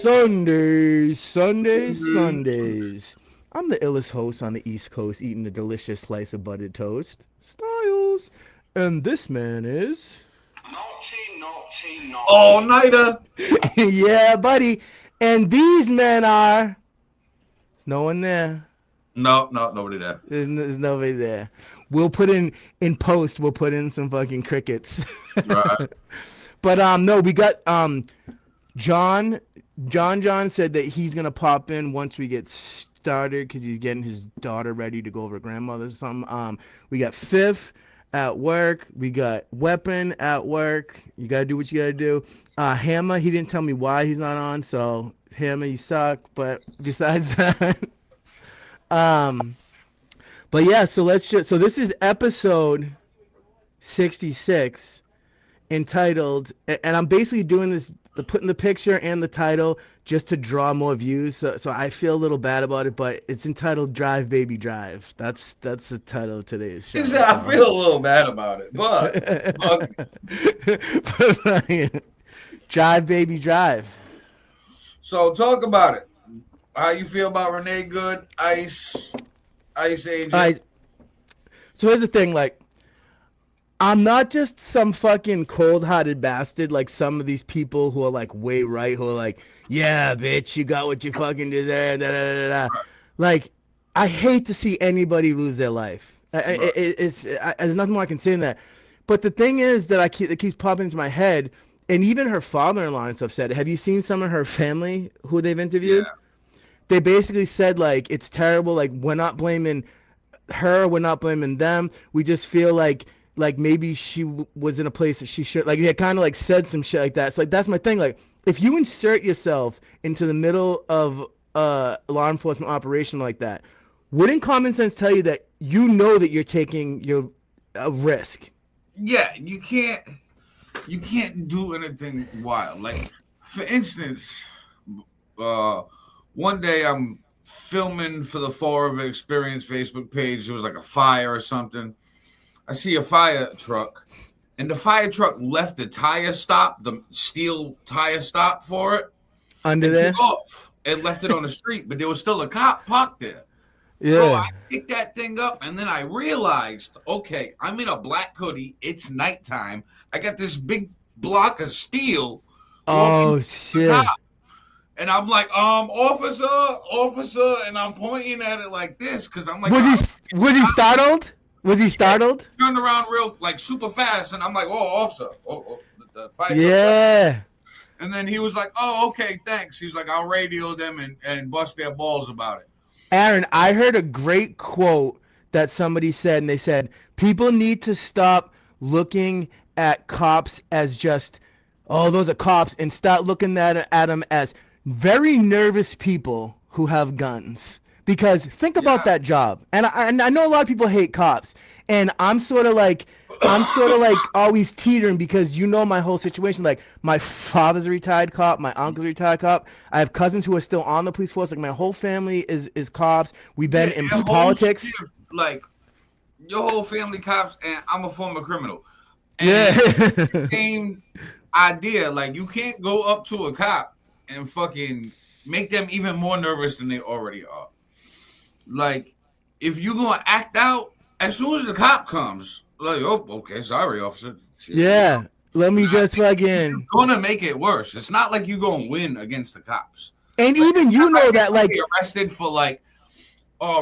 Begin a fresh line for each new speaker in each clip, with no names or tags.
Sundays. I'm the illest host on the East Coast, eating a delicious slice of buttered toast. Styles. And this man is.
Naughty, naughty,
All
naughty.
nighter.
Yeah, buddy. And these men are. There's no one there.
No, nobody there.
There's nobody there. We'll put in post. We'll put in some fucking crickets.
Right.
But no, we got John said that he's gonna pop in once we get started because he's getting his daughter ready to go over to grandmother's or something. We got Fifth at work. We got Weapon at work. You gotta do what you gotta do. Hammer, he didn't tell me why he's not on, so Hammer, you suck. But besides that, but yeah, so this is episode 66. Entitled, and I'm basically doing this, putting the picture and the title just to draw more views. So I feel a little bad about it, but it's entitled "Drive Baby Drive." That's the title of today's show.
I feel a little bad about it, but
Drive Baby Drive.
So talk about it. How you feel about Renee Good, Ice Agent?
All right. So here's the thing, like, I'm not just some fucking cold-hearted bastard like some of these people who are like way right, who are like, yeah, bitch, you got what you fucking deserve. Da, da, da, da. Like, I hate to see anybody lose their life. There's nothing more I can say than that. But the thing is that that keeps popping into my head, and even her father-in-law and stuff said, have you seen some of her family who they've interviewed?
Yeah.
They basically said, like, it's terrible. Like, we're not blaming her. We're not blaming them. We just feel like maybe she was in a place that she should, like, they kind of like said some shit like that. So like, that's my thing. Like, if you insert yourself into the middle of a law enforcement operation like that, wouldn't common sense tell you that you know that you're taking a risk?
Yeah, you can't do anything wild. Like, for instance, one day I'm filming for the Far of Experience Facebook page. There was like a fire or something. I see a fire truck, and the fire truck left the tire stop, the steel tire stop for it,
Under there?
took off and left it on the street, but there was still a cop parked there.
Yeah.
Bro, I picked that thing up, and then I realized, okay, I'm in a black hoodie. It's nighttime. I got this big block of steel.
Oh, shit.
And I'm like, officer, and I'm pointing at it like this because I'm like,
was he startled? Was he startled?
Turned around real, like, super fast, and I'm like, oh, officer. The fire truck.
Yeah.
And then he was like, oh, okay, thanks. He's like, I'll radio them and bust their balls about it.
Aaron, I heard a great quote that somebody said, and they said, people need to stop looking at cops as just, oh, those are cops, and start looking at them as very nervous people who have guns. Because think about that job. And I know a lot of people hate cops. And I'm sort of like always teetering because you know my whole situation. Like, my father's a retired cop. My uncle's a retired cop. I have cousins who are still on the police force. Like, my whole family is cops. We've been in politics.
Like, your whole family cops, and I'm a former criminal.
And
same idea. Like, you can't go up to a cop and fucking make them even more nervous than they already are. Like, if you're gonna act out, as soon as the cop comes, like, oh, okay, sorry, officer. Shit,
yeah, let me just fucking.
Gonna make it worse. It's not like you're gonna win against the cops.
And like, even you know that, like,
arrested for like,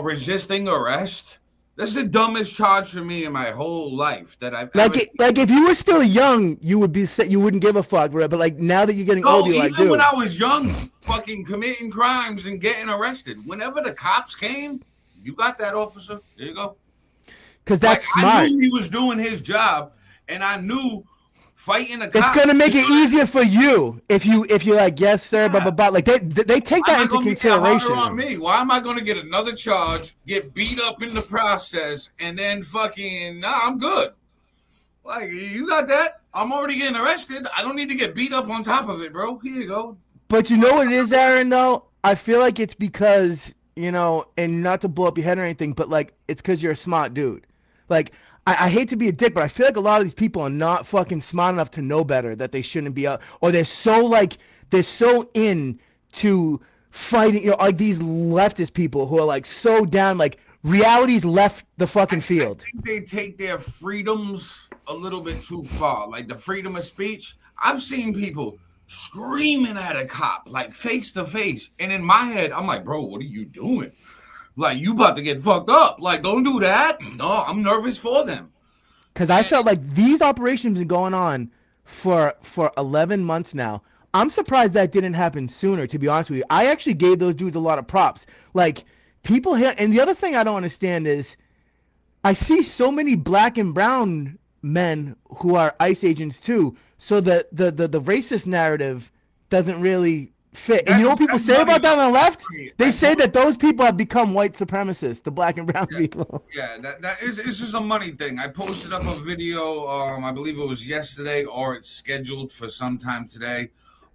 resisting arrest. That's the dumbest charge for me in my whole life that I've
like. Like, if you were still young, you wouldn't give a fuck, right? But like, now that you're getting older, you're like, dude.
Even when I was young, fucking committing crimes and getting arrested, whenever the cops came, you got that, officer. There you go.
Because that's smart.
I knew he was doing his job, and I knew fighting a cop.
It's gonna make it easier for you if you're like, yes, sir, blah blah blah. Like, they take that into consideration.
On me. Why am I gonna get another charge, get beat up in the process, and then fucking I'm good? Like, you got that? I'm already getting arrested. I don't need to get beat up on top of it, bro. Here you go.
But you know what it is, Aaron, though? I feel like it's because, you know, and not to blow up your head or anything, but like, it's because you're a smart dude. Like, I hate to be a dick, but I feel like a lot of these people are not fucking smart enough to know better, that they shouldn't be out, or they're so in to fighting, like these leftist people who are like so down, like reality's left the fucking
I
field.
think they take their freedoms a little bit too far. Like the freedom of speech. I've seen people screaming at a cop, like face to face. And in my head, I'm like, bro, what are you doing? Like, you about to get fucked up. Like, don't do that. No, I'm nervous for them.
Because I felt like these operations have been going on for 11 months now. I'm surprised that didn't happen sooner, to be honest with you. I actually gave those dudes a lot of props. Like, people here, and the other thing I don't understand is I see so many black and brown men who are ICE agents too. So the racist narrative doesn't really fit. And you know what people say about that on the left? They say that those people have become white supremacists, the black and brown people.
Yeah, that is, it's just a money thing. I posted up a video, I believe it was yesterday, or it's scheduled for sometime today.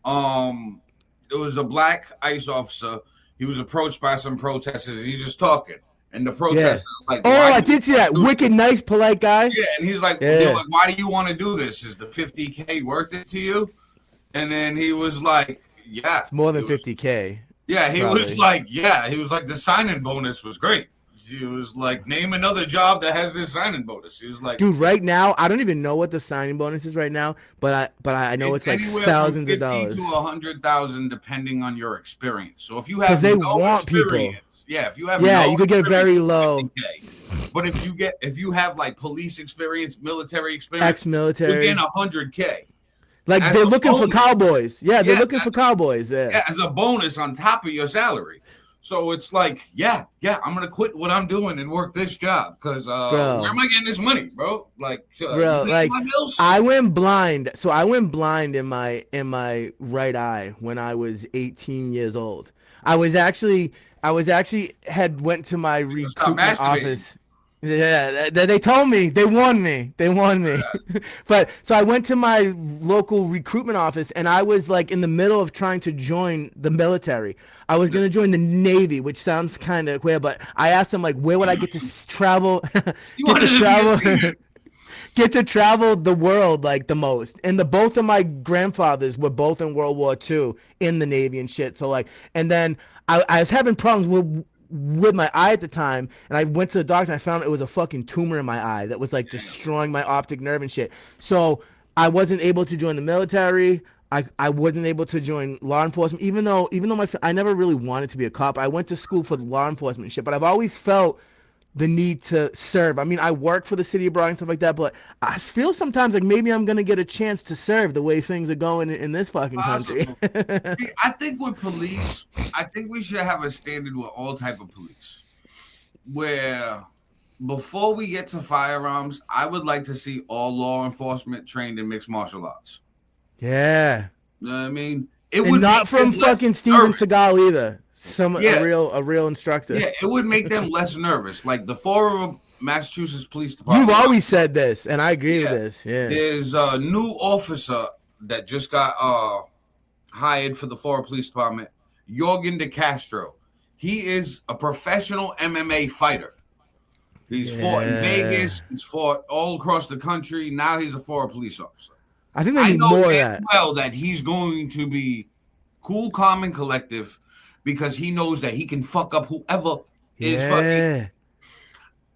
It was a black ICE officer. He was approached by some protesters. He's just talking. And the protesters like,
oh, I did see that. Wicked, nice, polite guy.
Yeah, and he's like, they're like, why do you want to do this? Is the 50K worth it to you? And then he was like, yeah.
It's more than 50K.
Yeah, he was like, the sign-in bonus was great. He was like, name another job that has this sign-in bonus. He was like,
dude, right now, I don't even know what the signing bonus is right now, but I know it's like thousands of dollars.
To 100,000 depending on your experience. So if you have no experience, if you have
you could get very low.
50K. But if you have like police experience, military experience,
ex-military,
you're getting 100K.
Like they're looking for cowboys. Yeah, they're looking for cowboys. Yeah,
as a bonus on top of your salary. So it's like, I'm gonna quit what I'm doing and work this job because where am I getting this money, bro? Like,
I went blind. So I went blind in my right eye when I was 18 years old. I was actually went to my recruitment office. Yeah, they told me, they warned me. But so I went to my local recruitment office and I was like in the middle of trying to join the military. I was going to join the Navy, which sounds kind of weird, but I asked them like, where would I get to travel? Get to travel the world like the most. And both of my grandfathers were both in World War II in the Navy and shit. So like, and then I was having problems with my eye at the time, and I went to the doctor and I found it was a fucking tumor in my eye that was like destroying my optic nerve and shit. So I wasn't able to join the military. I wasn't able to join law enforcement, even though I never really wanted to be a cop. I went to school for law enforcement shit, but I've always felt the need to serve. I mean, I work for the city of Broad and stuff like that, but I feel sometimes like maybe I'm gonna get a chance to serve the way things are going in this fucking country.
See, I think with police, I think we should have a standard with all type of police, where before we get to firearms, I would like to see all law enforcement trained in mixed martial arts.
Yeah.
You know what I mean? It
and
would
not from fucking Steven Seagal either. A real instructor.
Yeah, it would make them less nervous. Like the Florida, Massachusetts Police Department.
You've always said this, and I agree with this. Yeah.
There's a new officer that just got hired for the Florida Police Department, Jorgen De Castro. He is a professional MMA fighter. He's fought in Vegas. He's fought all across the country. Now he's a Florida police officer.
I think they need more of that.
Well, that he's going to be cool, calm, and collective because he knows that he can fuck up whoever is fucking.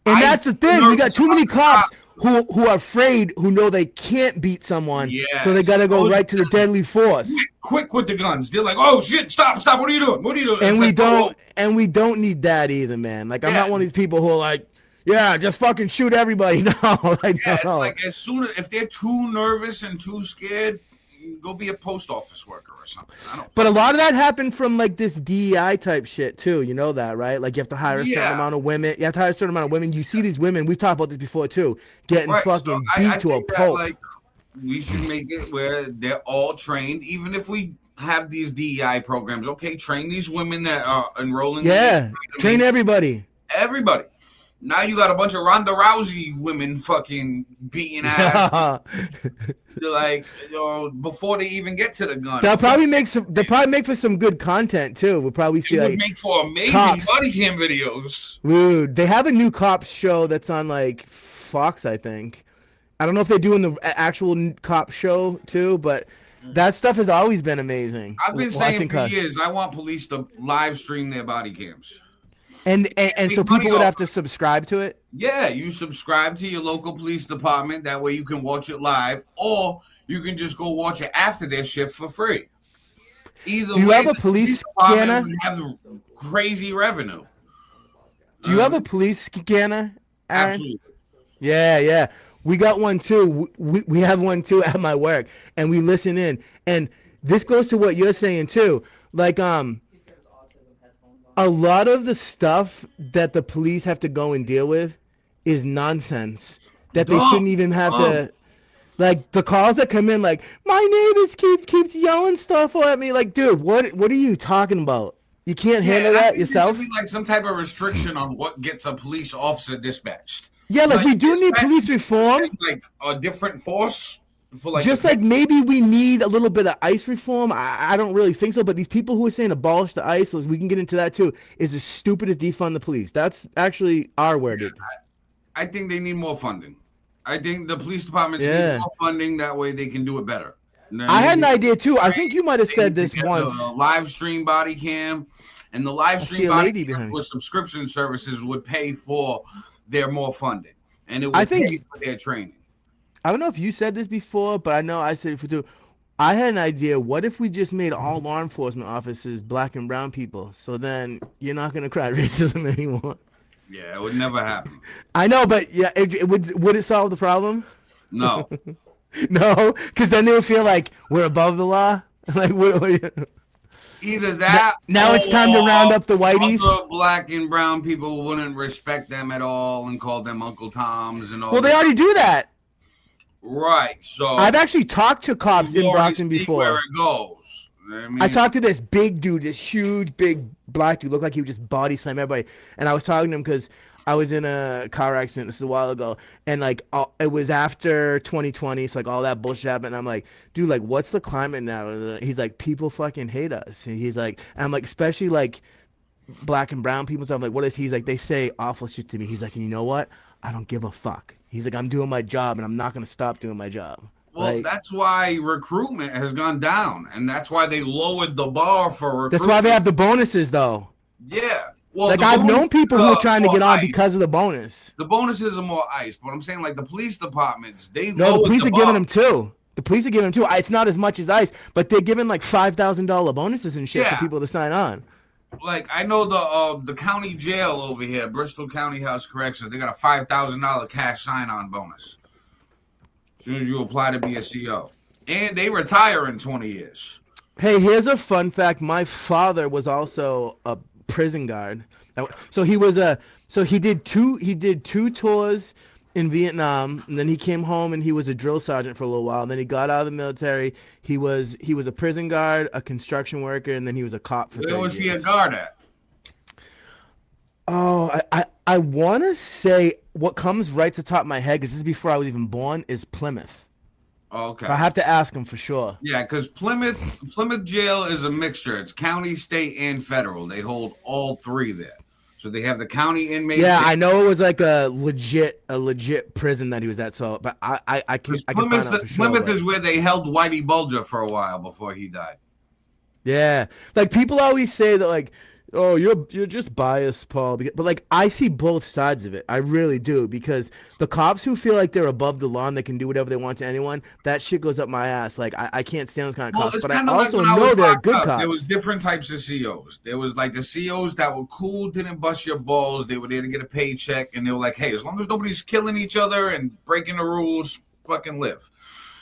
And that's the thing. We got too many cops who are afraid, who know they can't beat someone. Yeah. So they got to go right to the deadly force.
Quick with the guns. They're like, "Oh shit, stop. What are you doing? What are you doing?"
And we don't need that either, man. Like I'm not one of these people who are like, yeah, just fucking shoot everybody. No,
it's like as soon as if they're too nervous and too scared, go be a post office worker or something.
But a lot of that happened from like this DEI type shit too. You know that, right? Like you have to hire a certain amount of women. You have to hire a certain amount of women. You see these women. We've talked about this before too, getting fucking beat to a pulp.
Like we should make it where they're all trained, even if we have these DEI programs. Okay, train these women that are enrolling.
Yeah, train everybody.
Everybody. Now you got a bunch of Ronda Rousey women fucking beating ass. Like, before they even get to the gun.
They'll probably make for some good content too. We'll probably see
would make for amazing body cam videos.
Dude, they have a new cops show that's on like Fox, I think. I don't know if they're doing the actual cop show too, but That stuff has always been amazing.
I've been saying
Watching
for years, I want police to live stream their body cams.
and so
Make money
people would
off
have
of
to
it.
subscribe to it.
Yeah, you subscribe to your local police department. That way you can watch it live, or you can just go watch it after their shift for free. Either
Do you
way,
have a
the police
police
department
scanner?
would have crazy revenue.
Do you have a police scanner, Aaron?
Absolutely.
Yeah. We got one too. We have one too at my work, and we listen in. And this goes to what you're saying too. Like a lot of the stuff that the police have to go and deal with is nonsense that they shouldn't even have to. Like the calls that come in, like my neighbors keeps yelling stuff at me. Like, dude, what are you talking about? You can't handle
and I
that
think
yourself.
there should be like some type of restriction on what gets a police officer dispatched.
Yeah, like we do need
dispatch
police reform.
like a different force for like
Just
the
like maybe we need a little bit of ICE reform. I don't really think so, but these people who are saying abolish the ICE, we can get into that too, is as stupid as defund the police. That's actually our worded.
I think they need more funding. I think the police departments need
Yeah.
more funding. That way they can do it better.
I had an idea too. I think you might have
They
said
need to
this
get
once.
a live stream body cam, and the live
see
stream
a
body
lady
cam
behind me.
with subscription services would pay for their more funding, and it would
I think-
pay for their training.
I don't know if you said this before, but I know I said it for too. I had an idea. What if we just made all law enforcement officers black and brown people? So then you're not gonna cry racism anymore.
Yeah, it would never happen.
I know, but yeah, it would it solve the problem?
No.
No, because then they would feel like we're above the law. Like
Either that.
Now it's time to round up the whiteys.
Other black and brown people wouldn't respect them at all and call them Uncle Toms and all.
Well, they
this.
already do that.
Right. So
I've actually talked to cops
you
in
already
Brockton
see
before.
where it goes. I mean,
I talked to this big dude, this huge, big black dude, looked like he would just body slam everybody. And I was talking to him because I was in a car accident. This is a while ago, and like it was after 2020, so like all that bullshit happened. And I'm like, dude, like, what's the climate now? He's like, people fucking hate us. And he's like, and I'm like, especially like black and brown people. So I'm like, what is? He's like, they say awful shit to me. He's like, and you know what? I don't give a fuck. He's like, I'm doing my job, and I'm not gonna stop doing my job.
well,
Like,
that's why recruitment has gone down, and that's why they lowered the bar for recruitment.
that's why they have the bonuses, though.
Yeah. Well,
Like
the
I've known
bonus
people who are trying to
more
get on
ice.
because of the bonus.
The bonuses are more ice, but I'm saying like the police departments, they
No, the
lowered
police
the
are giving
bar.
them too. The police are giving them too. It's not as much as ICE, but they're giving like $5,000 bonuses and shit
Yeah.
for people to sign on.
Like I know the county jail over here, Bristol County House Corrections, they got a $5,000 cash sign-on bonus as soon as you apply to be a CO, and they retire in 20 years.
Hey, here's a fun fact. My father was also a prison guard. So he did two tours in Vietnam, and then he came home and he was a drill sergeant for a little while. And then he got out of the military. He was a prison guard, a construction worker, and then he was a cop for 30
Where was he a
years.
guard at?
Oh, I want to say what comes right to the top of my head, because this is before I was even born, is Plymouth.
Okay.
I have to ask him for sure.
Yeah, because Plymouth jail is a mixture. It's county, state, and federal. They hold all three there. So they have the county inmates.
Yeah,
there.
I know it was like a legit prison that he was at. So, but I can find out for sure.
Plymouth
but-
is where they held Whitey Bulger for a while before he died.
Yeah, like people always say that, like, oh, you're just biased, Paul. But like, I see both sides of it. I really do, because the cops who feel like they're above the law and they can do whatever they want to anyone, that shit goes up my ass. Like, I can't stand those kind of
Well,
cops.
it's
But I
kind of like
also
when I
know
was
they're
locked
good
up.
cops.
There was different types of COs. There was like the COs that were cool, didn't bust your balls. They were there to get a paycheck, and they were like, hey, as long as nobody's killing each other and breaking the rules, fucking live.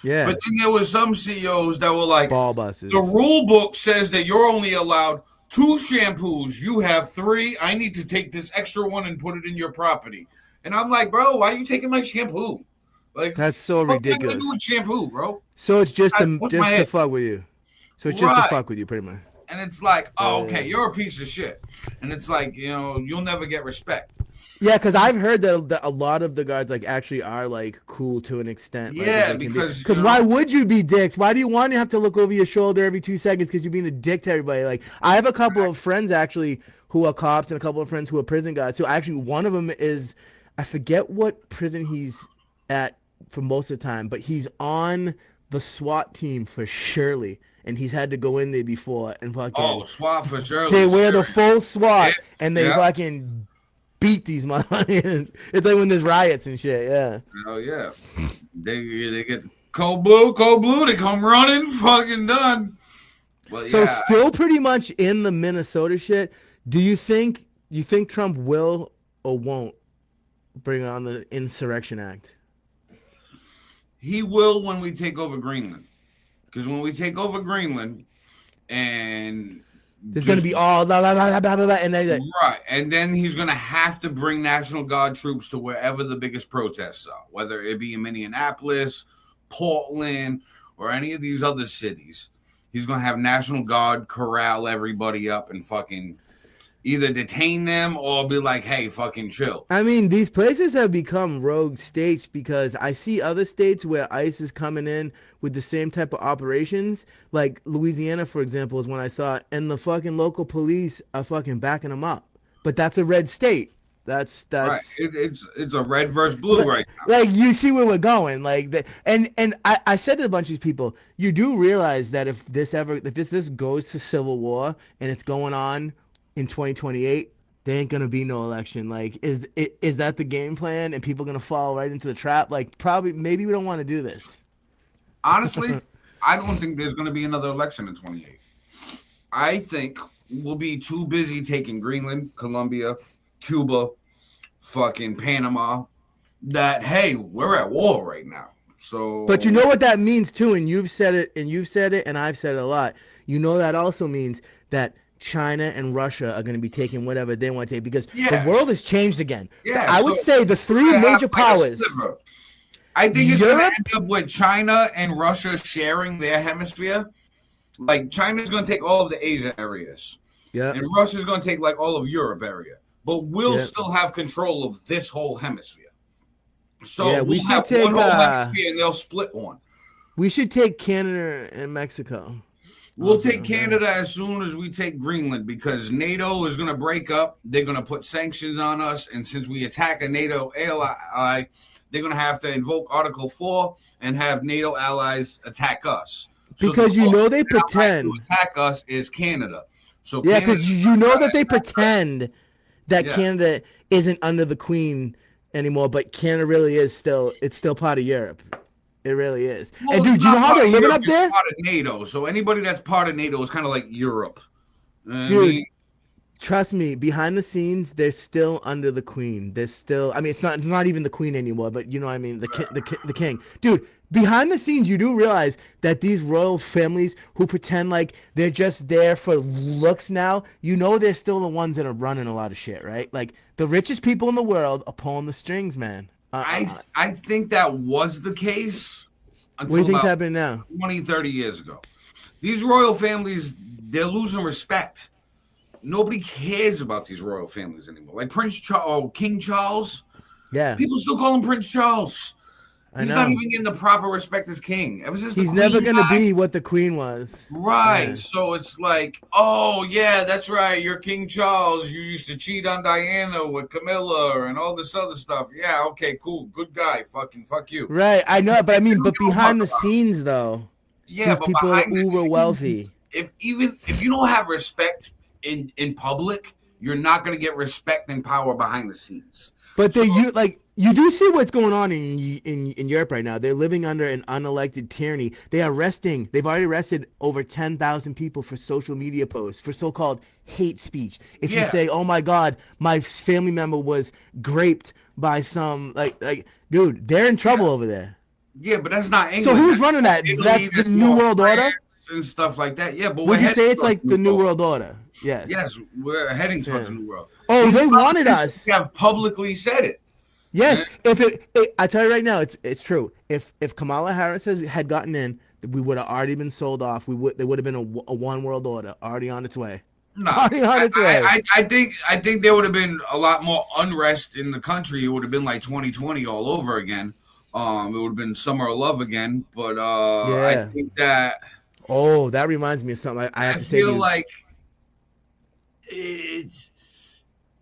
Yeah,
But then there was some COs that were like,
ball buses.
the rule book says that you're only allowed 2 shampoos. You have 3. I need to take this extra one and put it in your property. And I'm like, bro, why are you taking my shampoo? Like,
That's so
what am I gonna
ridiculous.
do with shampoo, bro?
So it's just
What's
to
my head?
fuck with you. So it's just
Right.
to fuck with you, pretty much.
And it's like, oh, okay,
Yeah.
you're a piece of shit. And it's like, you'll never get respect.
Yeah, because I've heard that a lot of the guards like actually are like cool to an extent. Like,
Yeah,
they can be.
because,
Because why would you be dicks? Why do you want to have to look over your shoulder every 2 seconds because you're being a dick to everybody? Like, I have a couple of friends actually who are cops and a couple of friends who are prison guards. So actually, one of them is, I forget what prison he's at for most of the time, but he's on the SWAT team for Shirley, and he's had to go in there before and
Oh,
fucking.
SWAT for
They
Shirley.
wear the full SWAT
It's,
and they
yeah.
fucking beat these motherfuckers. It's like when there's riots and shit. Yeah.
Oh yeah. They get cold blue. They come running, fucking done. But
So
yeah,
still pretty much in the Minnesota shit. Do you think Trump will or won't bring on the Insurrection Act?
he will when we take over Greenland. Because when we take over Greenland and
There's gonna be all blah, blah, blah, blah, blah, blah, and they
right, and then he's gonna have to bring National Guard troops to wherever the biggest protests are, whether it be in Minneapolis, Portland, or any of these other cities. He's gonna have National Guard corral everybody up and fucking either detain them or be like, hey, fucking chill.
I mean, these places have become rogue states because I see other states where ICE is coming in with the same type of operations. Like Louisiana, for example, is when I saw it, and the fucking local police are fucking backing them up. But that's a red state. That's
Right. It's a red versus blue right now.
like you see where we're going. Like the, and I said to a bunch of these people, you do realize that if this goes to civil war and it's going on in 2028, there ain't gonna be no election. Like, is that the game plan? And people gonna fall right into the trap? Like, probably, maybe we don't want to do this.
Honestly, I don't think there's going to be another election in 28. I think we'll be too busy taking Greenland, Colombia, Cuba, fucking Panama. That hey, we're at war right now. So,
But you know what that means too, and you've said it, and I've said it a lot. You know that also means that China and Russia are going to be taking whatever they want to take because the world has changed again.
Yeah,
I would say the three major powers.
I think it's going to end up with China and Russia sharing their hemisphere. Like China's going to take all of the Asia areas, and Russia's going to take like all of Europe area. But we'll still have control of this whole hemisphere. So we'll have one whole hemisphere, and they'll split one.
We should take Canada and Mexico.
We'll take Canada as soon as we take Greenland because NATO is going to break up. They're going to put sanctions on us. And since we attack a NATO ally, they're going to have to invoke Article 4 and have NATO allies attack us.
Because you know they pretend
to attack us is Canada. So
yeah, because you know that they pretend that Canada isn't under the Queen anymore, but Canada really is still. It's still part of Europe. It really is.
Well,
and dude, do you know how they're living up there?
Part of NATO, so anybody that's part of NATO is kind of like Europe.
Dude, trust me, behind the scenes, they're still under the Queen. They're still. I mean, it's not even the Queen anymore, but you know what I mean. The king, dude. Behind the scenes, you do realize that these royal families who pretend like they're just there for looks now, you know they're still the ones that are running a lot of shit, right? Like the richest people in the world are pulling the strings, man.
I think that was the case until
what do you think's happening now?
20, 30 years ago. These royal families, they're losing respect. Nobody cares about these royal families anymore. Like Prince Charles, King Charles.
Yeah.
People still call him Prince Charles. He's not even getting the proper respect as king. Ever since
he's never going to be what the Queen was.
Right. Yeah. So it's like, oh, yeah, that's right. You're King Charles. You used to cheat on Diana with Camilla and all this other stuff. Yeah, okay, cool. Good guy. Fuck you.
Right. I know, but I mean, but behind the scenes, though.
Yeah, but
people
behind
are uber wealthy.
If you don't have respect in public, you're not going to get respect and power behind the scenes.
But you do see what's going on in Europe right now. They're living under an unelected tyranny. They've already arrested over 10,000 people for social media posts, for so-called hate speech. If you say, oh my God, my family member was graped by some, like, dude, they're in trouble over there.
Yeah, but that's not England.
So who's running that? That's the New World Order?
And stuff like that. Yeah, but
would you say it's like the New World Order? Yes.
Yes, we're heading towards the New World.
Oh, they wanted us.
They have publicly said it.
Yes, I tell you right now, it's true. If Kamala Harris had gotten in, we would have already been sold off. There would have been a one world order already on its way.
No, I think there would have been a lot more unrest in the country. It would have been like 2020 all over again. It would have been Summer of Love again. But I think that.
Oh, that reminds me of something I have to say.
I feel like it's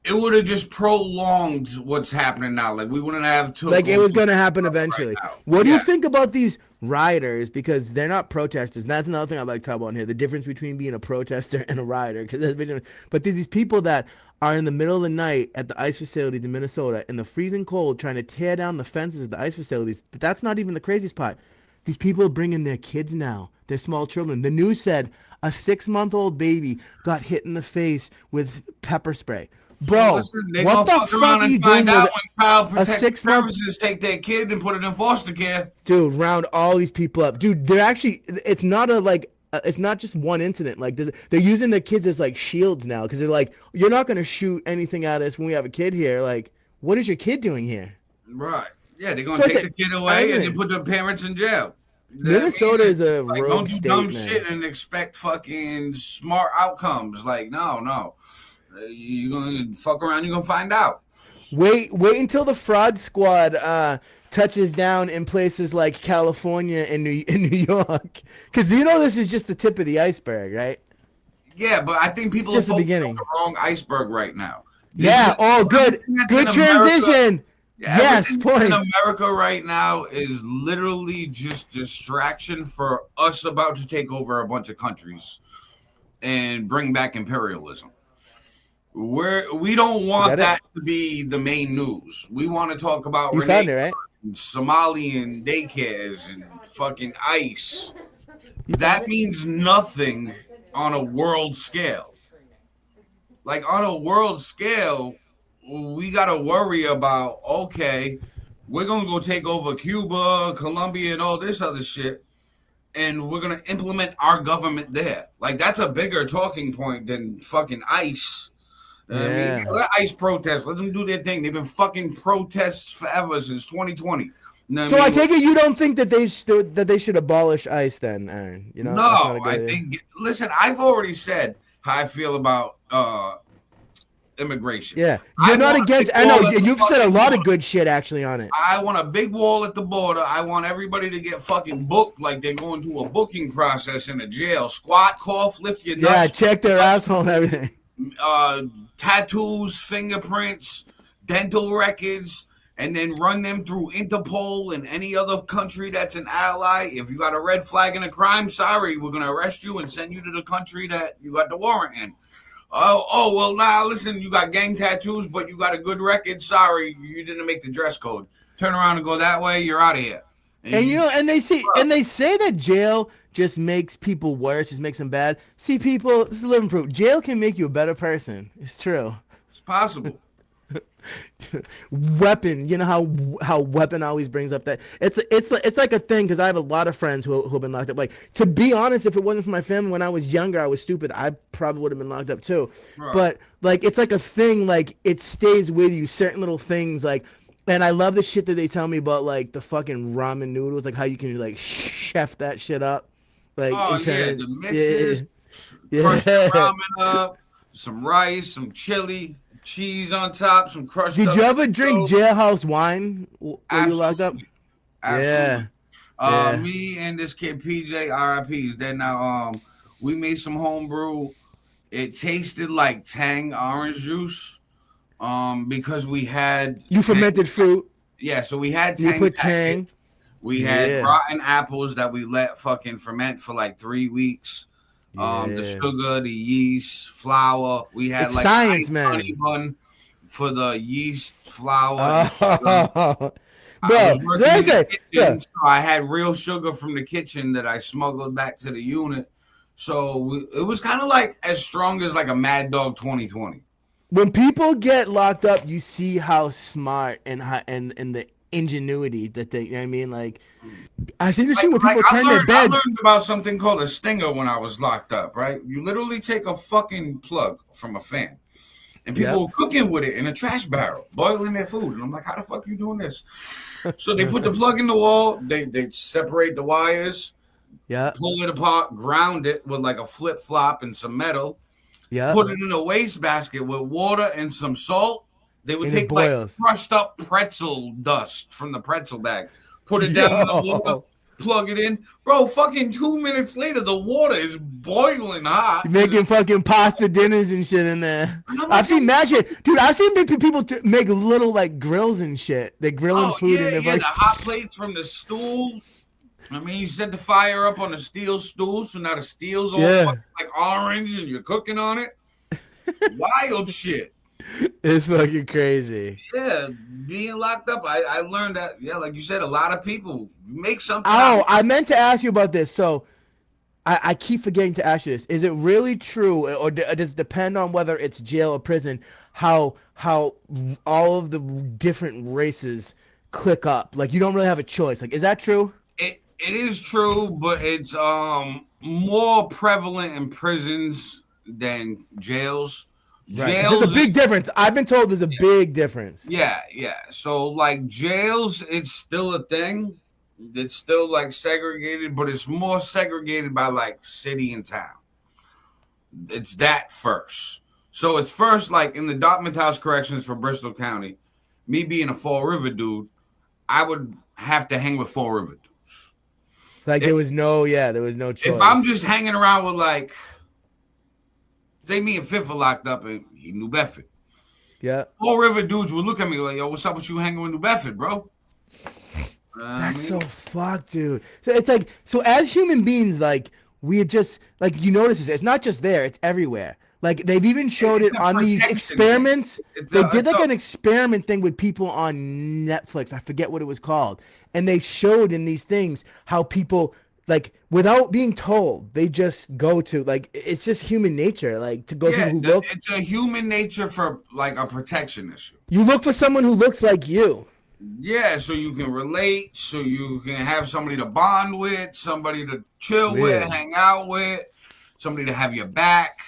it would have just prolonged what's happening now. Like we wouldn't have took
Like it
over
was gonna happen
right
eventually.
now.
What do you
Yeah,
think about these rioters? Because they're not protesters. That's another thing I'd like to talk about in here. The difference between being a protester and a rioter. But these people that are in the middle of the night at the ice facilities in Minnesota in the freezing cold trying to tear down the fences of the ice facilities. But that's not even the craziest part. These people are bringing their kids now, their small children. The news said a 6-month-old baby got hit in the face with pepper spray.
well,
Bro,
listen, they're
what
gonna
the
fuck
fuck
around
are
and
you
find
doing
out
with
when Child
a
Protective
6-month
Services take their kid and put it in foster care.
dude? Round all these people up, dude. They're actually, it's not a like, it's not just one incident. Like, they're using their kids as like shields now because they're like, you're not gonna shoot anything at us when we have a kid here. Like, what is your kid doing here?
Right. Yeah, they're gonna
So I
take
said,
the kid away and then
everything.
put the parents in jail. That mean
Minnesota
it's
is a
like don't
rogue
do dumb
state,
shit
man.
and expect fucking smart outcomes. Like no. You're gonna fuck around, you're gonna find out.
Wait until the fraud squad touches down in places like California and New York, because you know this is just the tip of the iceberg, right?
Yeah, but I think
It's
people are
just the
focused on
beginning.
the wrong iceberg right now. This
Yeah.
is
Oh, good,
everything that's in
good
America.
transition.
Yeah,
Yes,
everything that's in
points.
America right now is literally just distraction for us about to take over a bunch of countries and bring back imperialism. We don't
You
want
got it.
that to be the main news. We want to talk about
You
Renee
found it, right?
and Somalian daycares and fucking ICE.
You found
That
it.
means nothing on a world scale. Like on a world scale, we got to worry about, okay, we're going to go take over Cuba, Colombia, and all this other shit, and we're going to implement our government there. Like that's a bigger talking point than fucking ICE. I mean, yeah,
Yeah.
let ICE protest. Let them do their thing. They've been fucking protests forever since 2020. You know what I
So I
mean?
take it you don't think that they should abolish ICE then, Aaron? You know that's not a
No,
good
I
idea.
think. Listen, I've already said how I feel about immigration.
Yeah, you're
I
not
want a big
against. I know
wall at the
you've said a
fucking
lot of
border.
good shit actually on it.
I want a big wall at the border. I want everybody to get fucking booked like they're going through a booking process in a jail. Squat, cough, lift your
Yeah,
nuts,
check their asshole and everything.
uh, tattoos, fingerprints, dental records, and then run them through Interpol and any other country that's an ally. If you got a red flag in a crime, sorry, we're gonna arrest you and send you to the country that you got the warrant in. Well, now listen, you got gang tattoos, but you got a good record. Sorry, you didn't make the dress code. Turn around and go that way. You're out of here. And
And
you,
they say that jail just makes people worse, just makes them bad. See, people, this is living proof. Jail can make you a better person. It's true.
it's possible.
Weapon, you know how weapon always brings up that it's like a thing because I have a lot of friends who've been locked up. Like to be honest, if it wasn't for my family when I was younger, I was stupid. I probably would have been locked up too.
Right.
But like it's like a thing. Like it stays with you. Certain little things like. And I love the shit that they tell me about like the fucking ramen noodles, like how you can like chef that shit up, like
Oh
and turn
yeah,
it.
the mixes,
Yeah,
crush the
yeah.
ramen up, some rice, some chili, cheese on top, some crushed
Did
up
you ever drink
toast.
jailhouse wine while you locked up?
Absolutely,
Yeah,
absolutely.
yeah.
Me and this kid PJ RIPs. Then now, we made some homebrew. It tasted like Tang orange juice. Because we had
You
Tang.
fermented fruit.
Yeah, so we had
You
Tang
put
packet.
tang.
We had
Yeah,
rotten apples that we let fucking ferment for like 3 weeks. The
yeah.
sugar, the yeast, flour. We had
It's
like a
science,
nice honey
man.
bun for the yeast, flour, and sugar.
Oh,
I was
bro. So
working
I
in the
say,
kitchen,
look,
so I had real sugar from the kitchen that I smuggled back to the unit. So it was kind of like as strong as like a Mad Dog 2020.
when people get locked up, you see how smart and the ingenuity that they. You know what I mean? Like I see this
Like,
shit where
like
people
I
turn their
learned, I
beds.
learned about something called a stinger when I was locked up. Right, you literally take a fucking plug from a fan, and people
Yep.
were cooking with it in a trash barrel, boiling their food. And I'm like, how the fuck are you doing this? So they put the plug in the wall. They separate the wires,
Yep.
pull it apart, ground it with like a flip flop and some metal,
Yep.
put it in a wastebasket with water and some salt. They would
And it
take like
boils.
crushed up pretzel dust from the pretzel bag, put it down in the water,
Yo.
plug it in, bro. Fucking 2 minutes later, the water is boiling hot.
You're making fucking pasta dinners and shit in there.
And I'm like,
I've seen mad shit, dude. I've seen people make little like grills and shit. They're grilling
oh
food
yeah,
and they're
yeah,
like,
the hot plates from the stool. I mean, you set the fire up on the steel stool, so now the steel's all
Yeah.
fucking like orange, and you're cooking on it. Wild shit.
it's fucking crazy.
Yeah, being locked up, I learned that. Yeah, like you said, a lot of people make something
Oh,
out.
I meant to ask you about this. So I keep forgetting to ask you this. Is it really true, or does it depend on whether it's jail or prison, how all of the different races click up? Like you don't really have a choice. Like, is that true?
It is true, but it's more prevalent in prisons than jails.
Right. There's a big difference. I've been told there's a big difference.
Yeah. So like jails, it's still a thing. It's still like segregated, but it's more segregated by like city and town. It's that first. So it's first like in the Dartmouth House Corrections for Bristol County. Me being a Fall River dude, I would have to hang with Fall River dudes.
Like there was no choice.
If I'm just hanging around with like, say me and Fifth are locked up in New Bedford.
Yeah.
Fall River dudes would look at me like, yo, what's up with you hanging with New Bedford, bro?
That's so fucked, dude. So it's like, so as human beings, like we just like you notice this. It's not just there; it's everywhere. Like they've even showed it on these experiments. They did like an experiment thing with people on Netflix. I forget what it was called, and they showed in these things how people like without being told, they just go to like it's just human nature, like to go to who look.
It's a human nature for like a protection issue.
You look for someone who looks like you.
Yeah, so you can relate, so you can have somebody to bond with, somebody to chill with, hang out with, somebody to have your back.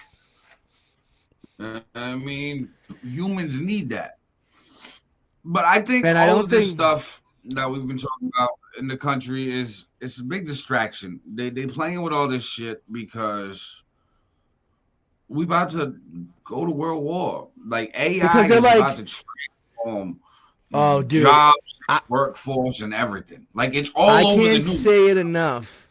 I mean, humans need that. But I think all of this stuff that we've been talking about in the country it's a big distraction. They playing with all this shit because we about to go to World War. Like AI is about to transform jobs, workforce, and everything. Like it's all over the news.
I can't say it enough.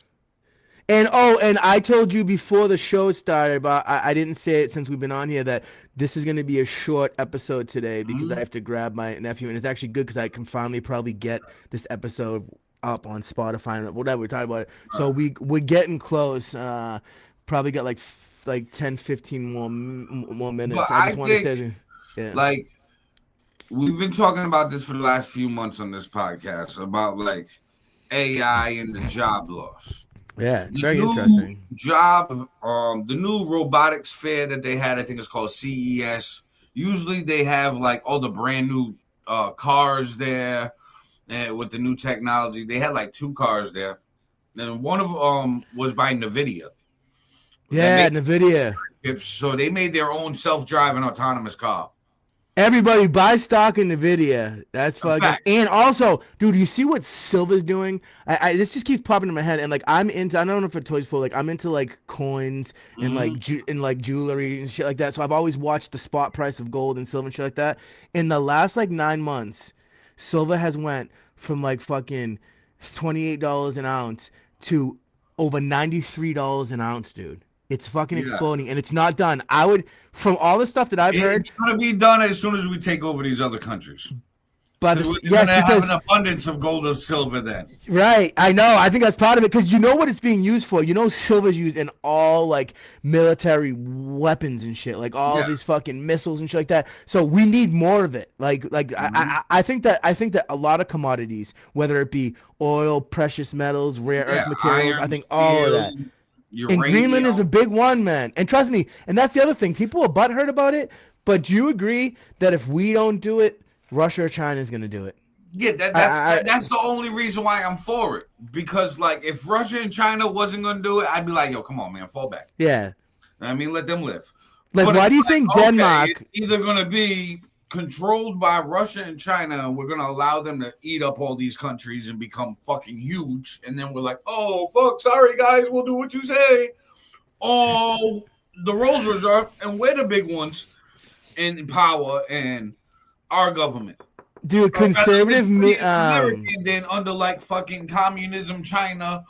And I told you before the show started, but I didn't say it since we've been on here that this is going to be a short episode today because I have to grab my nephew, and it's actually good because I can finally probably get this episode up on Spotify and whatever we're talking about it. So we're getting close. Probably got like 10, 15 more minutes.
But
I just want to say,
like we've been talking about this for the last few months on this podcast about like AI and the job loss.
Yeah, it's very interesting.
The new robotics fair that they had, I think it's called CES. Usually they have like all the brand new cars there and with the new technology. They had like 2 cars there. And one of them was by NVIDIA.
Yeah, NVIDIA.
So they made their own self-driving autonomous car.
Everybody buy stock in NVIDIA. That's fucking. And also, dude, you see what Silva's doing? This just keeps popping in my head. And like, I'm into. I don't know if it toys for. Like, I'm into like coins and like jewelry and shit like that. So I've always watched the spot price of gold and silver and shit like that. In the last like 9 months, Silva has went from like fucking $28 an ounce to over $93 an ounce, dude. It's fucking exploding, and it's not done. I would, from all the stuff that I've heard,
it's gonna be done as soon as we take over these other countries.
But
we're gonna have an abundance of gold or silver then.
Right, I know. I think that's part of it because you know what it's being used for. You know, silver's used in all like military weapons and shit, like all these fucking missiles and shit like that. So we need more of it. I think that a lot of commodities, whether it be oil, precious metals, rare earth materials, I think all of that. And Greenland is a big one, man. And trust me, and that's the other thing. People are butthurt about it, but do you agree that if we don't do it, Russia or China is going to do it?
Yeah, that's the only reason why I'm for it. Because, like, if Russia and China wasn't going to do it, I'd be like, yo, come on, man, fall back.
Yeah.
I mean, let them live.
Like, why do you think Denmark...
It's either going to be controlled by Russia and China, and we're going to allow them to eat up all these countries and become fucking huge, and then we're like, oh, fuck, sorry, guys, we'll do what you say. Oh, the roles reserved, and we're the big ones in power and our government.
dude,
I'd rather live
conservative.
free as an American than under like fucking communism China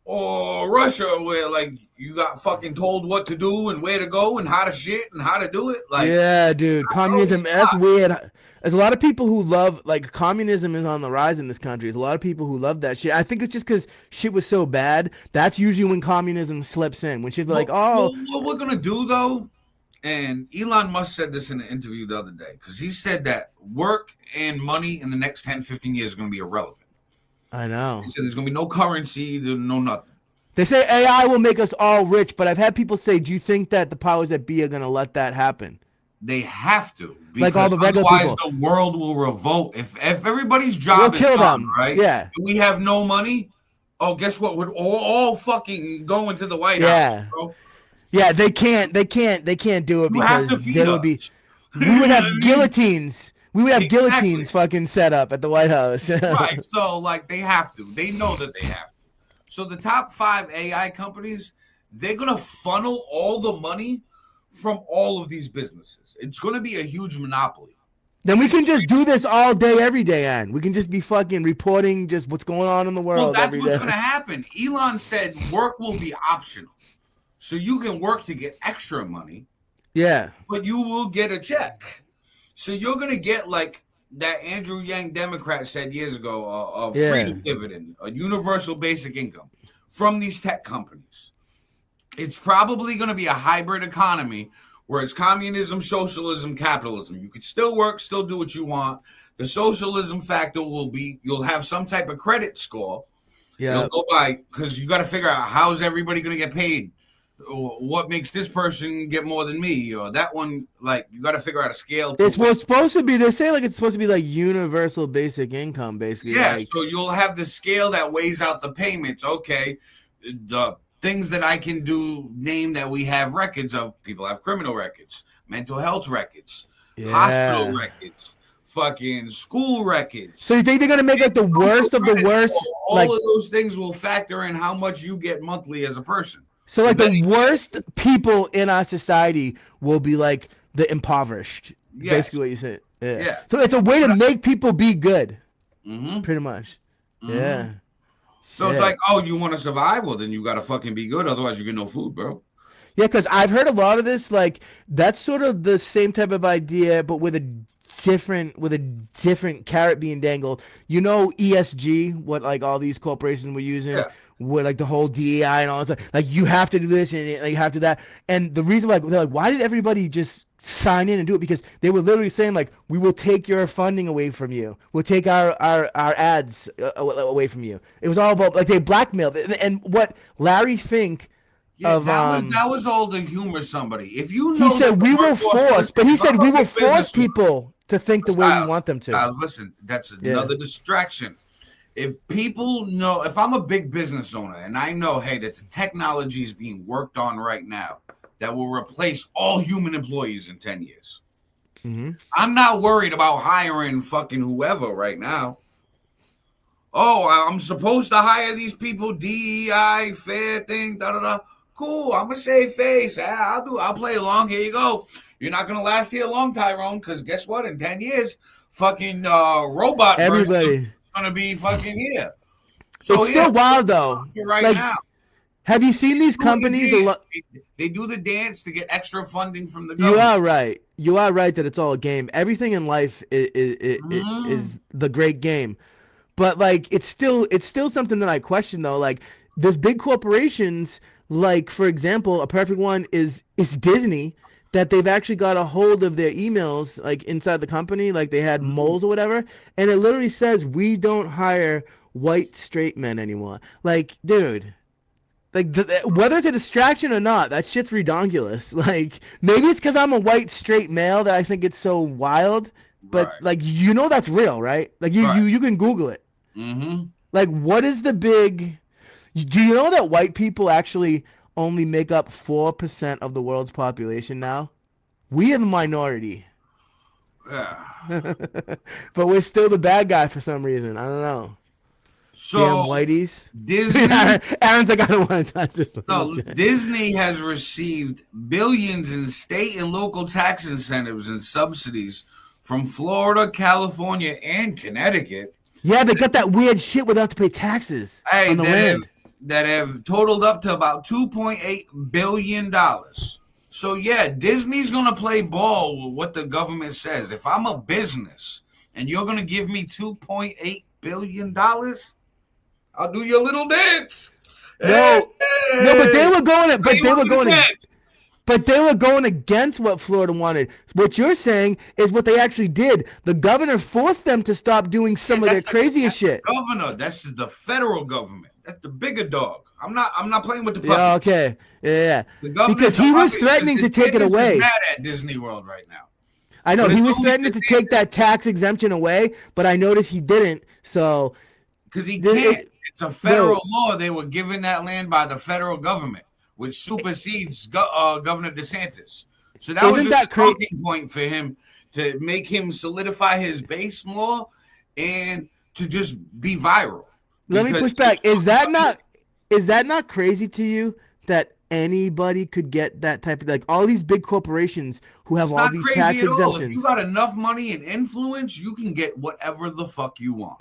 or Russia, where like you got fucking told what to do and where to go and how to shit and how to do it. Like,
Yeah, dude,
bro,
communism. That's
stop.
weird. There's a lot of people who love like communism is on the rise in this country. There's a lot of people who love that shit. I think it's just because shit was so bad. That's usually when communism slips in. When shit's like, oh,
What we're gonna do though, and Elon Musk said this in an interview the other day, because he said that work and money in the next 10, 15 years is gonna be irrelevant.
I know.
He said there's gonna be no currency, no nothing.
They say AI will make us all rich, but I've had people say, do you think that the powers that be are gonna let that happen?
They have to,
Like all
because
the regular
otherwise
people.
the world will revolt. If everybody's
We'll
job is
kill
gone,
them.
right?
Yeah.
And we have no money. Oh, guess what? We're all fucking going to the White House,
Yeah.
bro.
Yeah, they can't do it
You have to
because
feed
there would be
us.
we
You
would
know
have
what I mean?
guillotines. We would have
Exactly.
guillotines fucking set up at the White House.
Right. So like they have to. They know that they have to. So the top 5 AI companies, they're gonna funnel all the money from all of these businesses. It's gonna be a huge monopoly.
Then we can just do this all day, every day, and we can just be fucking reporting just what's going on in the
Well,
world
that's
every
what's
day.
gonna happen. Elon said work will be optional. So you can work to get extra money,
Yeah.
but you will get a check. So you're gonna get like that Andrew Yang Democrat said years ago, a
Yeah.
freedom dividend, a universal basic income from these tech companies. It's probably going to be a hybrid economy where it's communism, socialism, capitalism. You could still work, still do what you want. The socialism factor will be you'll have some type of credit score.
Yeah.
It'll go by because you got to figure out how's everybody going to get paid. Or what makes this person get more than me, or that one? Like you got to figure out a scale.
It's what's supposed to be. They say like it's supposed to be like universal basic income, basically.
Yeah,
Like,
so you'll have the scale that weighs out the payments. Okay, the things that I can do, name that we have records of. People have criminal records, mental health records, hospital records, fucking school records.
So you think they're gonna make like the worst of the worst?
All
Like,
of those things will factor in how much you get monthly as a person.
so like the worst people in our society will be like the impoverished.
Yes.
Basically what you said.
Yeah.
So it's a way to make people be good.
Mm-hmm.
Pretty much.
Mm-hmm.
Yeah.
So
Shit.
it's like, oh, you want to survive? Well, then you got to fucking be good. Otherwise, you get no food, bro.
Yeah, because I've heard a lot of this. Like that's sort of the same type of idea, but with a different carrot being dangled. You know, ESG, what like all these corporations were using.
Yeah.
With like the whole DEI and all that, like you have to do this and like, you have to do that, and the reason like they're like, why did everybody just sign in and do it? Because they were literally saying like, we will take your funding away from you, we'll take our ads away from you. It was all about like they blackmailed, and what Larry Fink.
Yeah,
Of,
that was all to humor somebody. If you
he
know,
said we will force, but he said we will force people to think the way we want them to.
Styles, listen, that's another distraction. If people know, if I'm a big business owner and I know, hey, that the technology is being worked on right now that will replace all human employees in 10 years.
Mm-hmm.
I'm not worried about hiring fucking whoever right now. Oh, I'm supposed to hire these people, DEI, fair thing, da-da-da. Cool, I'm going to save face. I'll play along. Here you go. You're not going to last here long, Tyrone, because guess what? In 10 years, fucking robot
Everybody
gonna be fucking here.
So it's still wild though.
Right
like,
now,
have you seen these companies?
They do the dance to get extra funding from the government.
You are right. You are right that it's all a game. Everything in life is the great game, but like it's still something that I question though. Like there's big corporations. Like for example, a perfect one is Disney. That they've actually got a hold of their emails, like inside the company, like they had moles or whatever, and it literally says we don't hire white straight men anymore. Like, dude, like whether it's a distraction or not, that shit's redonkulous. Like, maybe it's because I'm a white straight male that I think it's so wild, but like you know that's real, right? Like you can Google it.
Mm-hmm.
Like, what is the big? Do you know that white people actually only make up 4% of the world's population now? We are the minority.
Yeah.
But we're still the bad guy for some reason. I don't know.
So
damn whiteys.
Disney
Aaron's like, I don't want to touch this.
No, Disney has received billions in state and local tax incentives and subsidies from Florida, California, and Connecticut.
Yeah, they got that weird shit where they have to pay taxes
Hey,
on the land.
that have totaled up to about $2.8 billion. So yeah, Disney's gonna play ball with what the government says. If I'm a business and you're gonna give me $2.8 billion, I'll do your little dance.
No, no, but they were going. But
Hey,
they were
welcome to
going.
dance.
But they were going against what Florida wanted. What you're saying is what they actually did. The governor forced them to stop doing some of their craziest shit.
Governor, that's the federal government. That's the bigger dog. I'm not playing with the puppets.
Yeah, okay. Yeah.
The governor's
Because
the
he was
puppet,
threatening to
because
take it
DeSantis
away.
is mad at Disney World right now.
I know
But
he
it's
was
only
threatening to
DeSantis.
take that tax exemption away, but I noticed he didn't. So
Because he
This-
can't. It's a federal law. They were given that land by the federal government, which supersedes Governor DeSantis. So that was
Isn't
just
that
a talking point for him to make him solidify his base more and to just be viral.
let me
Because
push back.
he's
Is that not crazy to you that anybody could get that type of, like, all these big corporations who have
It's
all
not
these
crazy
tax
at all. If
exemptions?
you got enough money and influence, you can get whatever the fuck you want.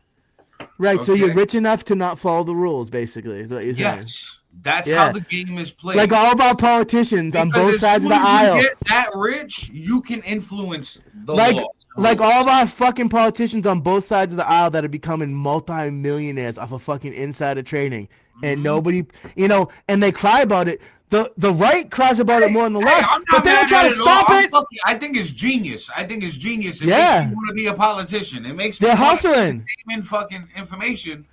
Right, so you're
Okay.
rich enough to not follow the rules, basically, is what you're saying.
Yes, that's
Yeah.
how the game is played.
Like all of our politicians on
Because
both
as
sides of
soon
the
as you
aisle.
get that rich, you can influence the
Like
laws.
like all of our fucking politicians on both sides of the aisle that are becoming multi-millionaires off of fucking insider trading. And nobody, and they cry about it. The right cries about it more than the left,
I'm
but
not
they don't
mad
try
at
to
it at
stop
all.
it.
I think it's genius. It
Yeah.
makes me want to be a politician. It makes me
They're
want to
hustling.
in fucking information.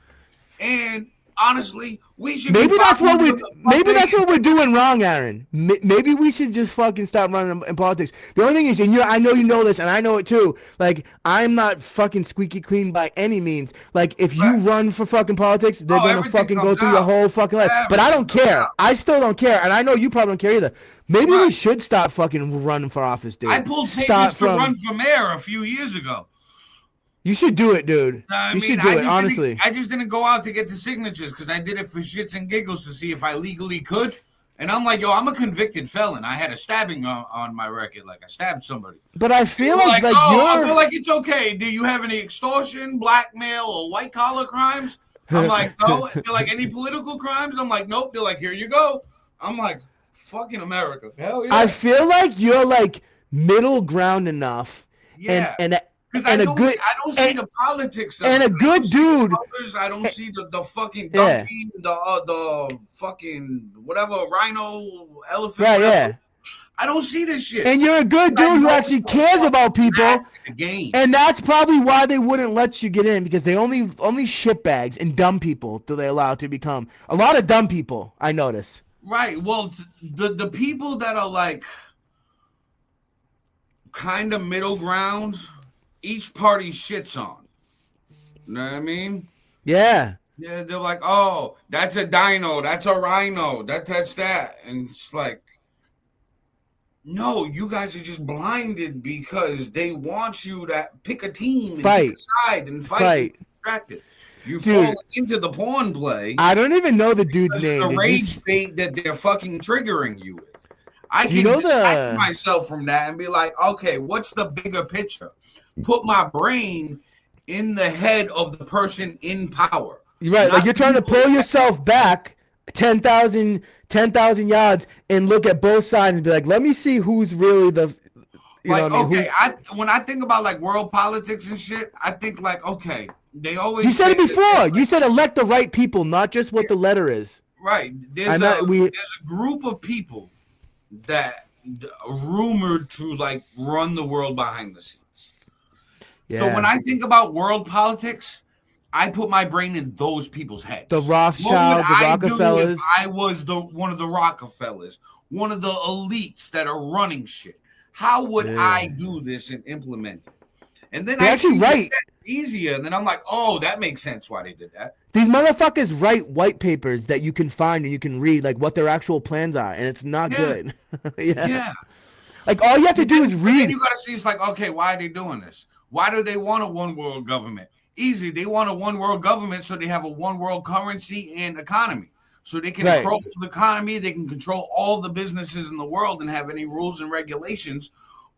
And honestly, we should
Maybe
be
that's what
following
we.
the fuck
Maybe
they-
that's what we're doing wrong, Aaron. Maybe we should just fucking stop running in politics. The only thing is, and I know you know this, and I know it too. Like, I'm not fucking squeaky clean by any means. Like, if you
Right.
run for fucking politics, they're gonna
everything
fucking go
comes
through your
out.
whole fucking life. But I don't
Everything comes
care.
out.
I still don't care, and I know you probably don't care either. Maybe we
Right.
should stop fucking running for office, dude.
I pulled papers
Stop
to run for mayor a few years ago.
You should do it, dude. You should do it, honestly.
I just didn't go out to get the signatures because I did it for shits and giggles to see if I legally could. And I'm like, yo, I'm a convicted felon. I had a stabbing on my record. Like, I stabbed somebody.
But I feel
They're
like
I
you're.
feel like it's okay. Do you have any extortion, blackmail, or white collar crimes? I'm like, no. They're like, any political crimes? I'm like, nope. They're like, here you go. I'm like, fucking America. Hell yeah.
I feel like you're like middle ground enough,
Yeah.
and
Because
and
I
a
don't
good
see the politics of
and
it.
a good dude.
I don't see the fucking
Yeah.
donkey, the fucking whatever rhino, elephant.
Right,
whatever.
yeah.
I don't see this shit.
And you're a good
I
dude who
know
actually
it's
cares
a
about people,
massive game.
and that's probably why they wouldn't let you get in, because they only shitbags and dumb people do they allow to become. A lot of dumb people, I notice.
Right. Well, the people that are like kind of middle ground, each party shits on. You know what I mean?
Yeah.
Yeah, they're like, oh, that's a dino, that's a rhino, that's that. And it's like, no, you guys are just blinded because they want you to pick a team and
Fight.
pick a side and fight.
Fight.
And distracted. You
Dude.
fall into the pawn play.
I don't even know the dude's
Because
name.
of the
Did you-
rage bait that they're fucking triggering you with. I
Do you
can
know
detach myself from that and be like, okay, what's the bigger picture? Put my brain in the head of the person in power.
You're right. Like,
Not
you're trying to
people-
pull yourself back 10,000 yards and look at both sides and be like, let me see who's really the. You
Like,
know what I mean?
okay, when I think about like world politics and shit, I think like, okay, they always
You said it
say that
before. You said elect the right people, not just what the letter is.
right. There's
I know,
there's a group of people that rumored to like run the world behind the scenes. So when I think about world politics, I put my brain in those people's heads.
The
What would
Rothschild, the
I do
Rockefellers.
if I was one of the Rockefellers, one of the elites that are running shit? How would
Yeah.
I do this and implement it? And then
They're
I
actually
see
right.
that's easier, and then I'm like, oh, that makes sense why they did that.
These motherfuckers write white papers that you can find and you can read, like, what their actual plans are, and it's not
Yeah.
good. Yeah.
Yeah.
Like, all you have to do is
But
read.
then you got to see, it's like, okay, why are they doing this? Why do they want a one world government? Easy. They want a one world government so they have a one world currency and economy. So they can
Right.
control the economy, they can control all the businesses in the world and have any rules and regulations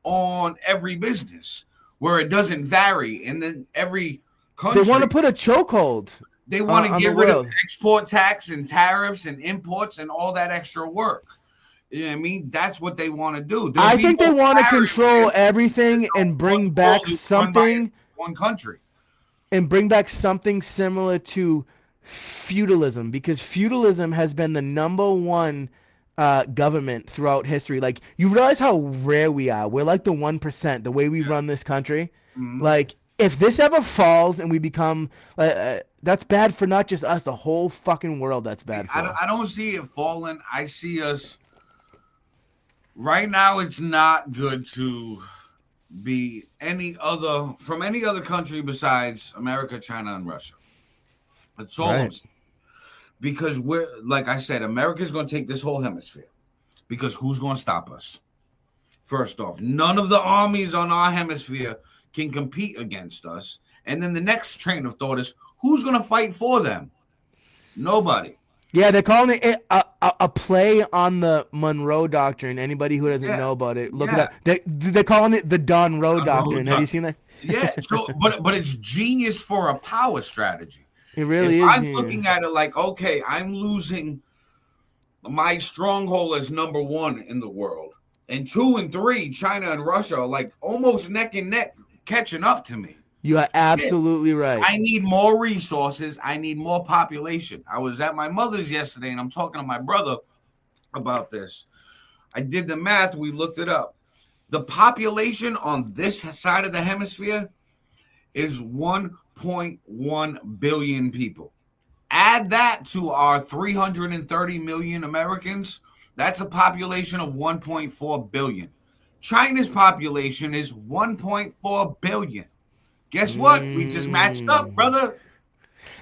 on every business. where it doesn't vary, and then every
They
country
want to put a chokehold
they want to
on the
get rid of
world.
export tax and tariffs and imports and all that extra work. You know what I mean? That's what they want to do. There'll
I
be
think they
no
want to
tariffs
control
if
everything and
one
bring
world
back
is run by
something
one country.
similar to feudalism, because feudalism has been the number one government throughout history. Like, you realize how rare we are. We're like the 1%, the way we
Yeah.
run this country.
Mhm.
Like, if this ever falls and we become, that's bad for not just us, the whole fucking world. That's
See,
bad for.
I don't see it falling. I see us right now. It's not good to be from any other country besides America, China, and Russia. That's all I'm
Right.
saying. Because we're like I said, America's going to take this whole hemisphere. Because who's going to stop us? First off, none of the armies on our hemisphere can compete against us. And then the next train of thought is, who's going to fight for them? Nobody.
Yeah, they're calling it a play on the Monroe Doctrine. Anybody who doesn't
Yeah,
know about it, look it
yeah.
up. They're calling it the Don Roe
Monroe
Doctrine. Have you
Doctrine.
seen that?
Yeah. So, but it's genius for a power strategy.
It
If
really is
I'm
genius.
looking at it like, okay, I'm losing my stronghold as number one in the world, and 2 and 3, China and Russia, are like almost neck and neck catching up to me.
You are absolutely right.
I need more resources. I need more population. I was at my mother's yesterday, and I'm talking to my brother about this. I did the math. We looked it up. The population on this side of the hemisphere is 1.1 billion people. Add that to our 330 million Americans. That's a population of 1.4 billion. China's population is 1.4 billion. Guess what? We just matched up, brother.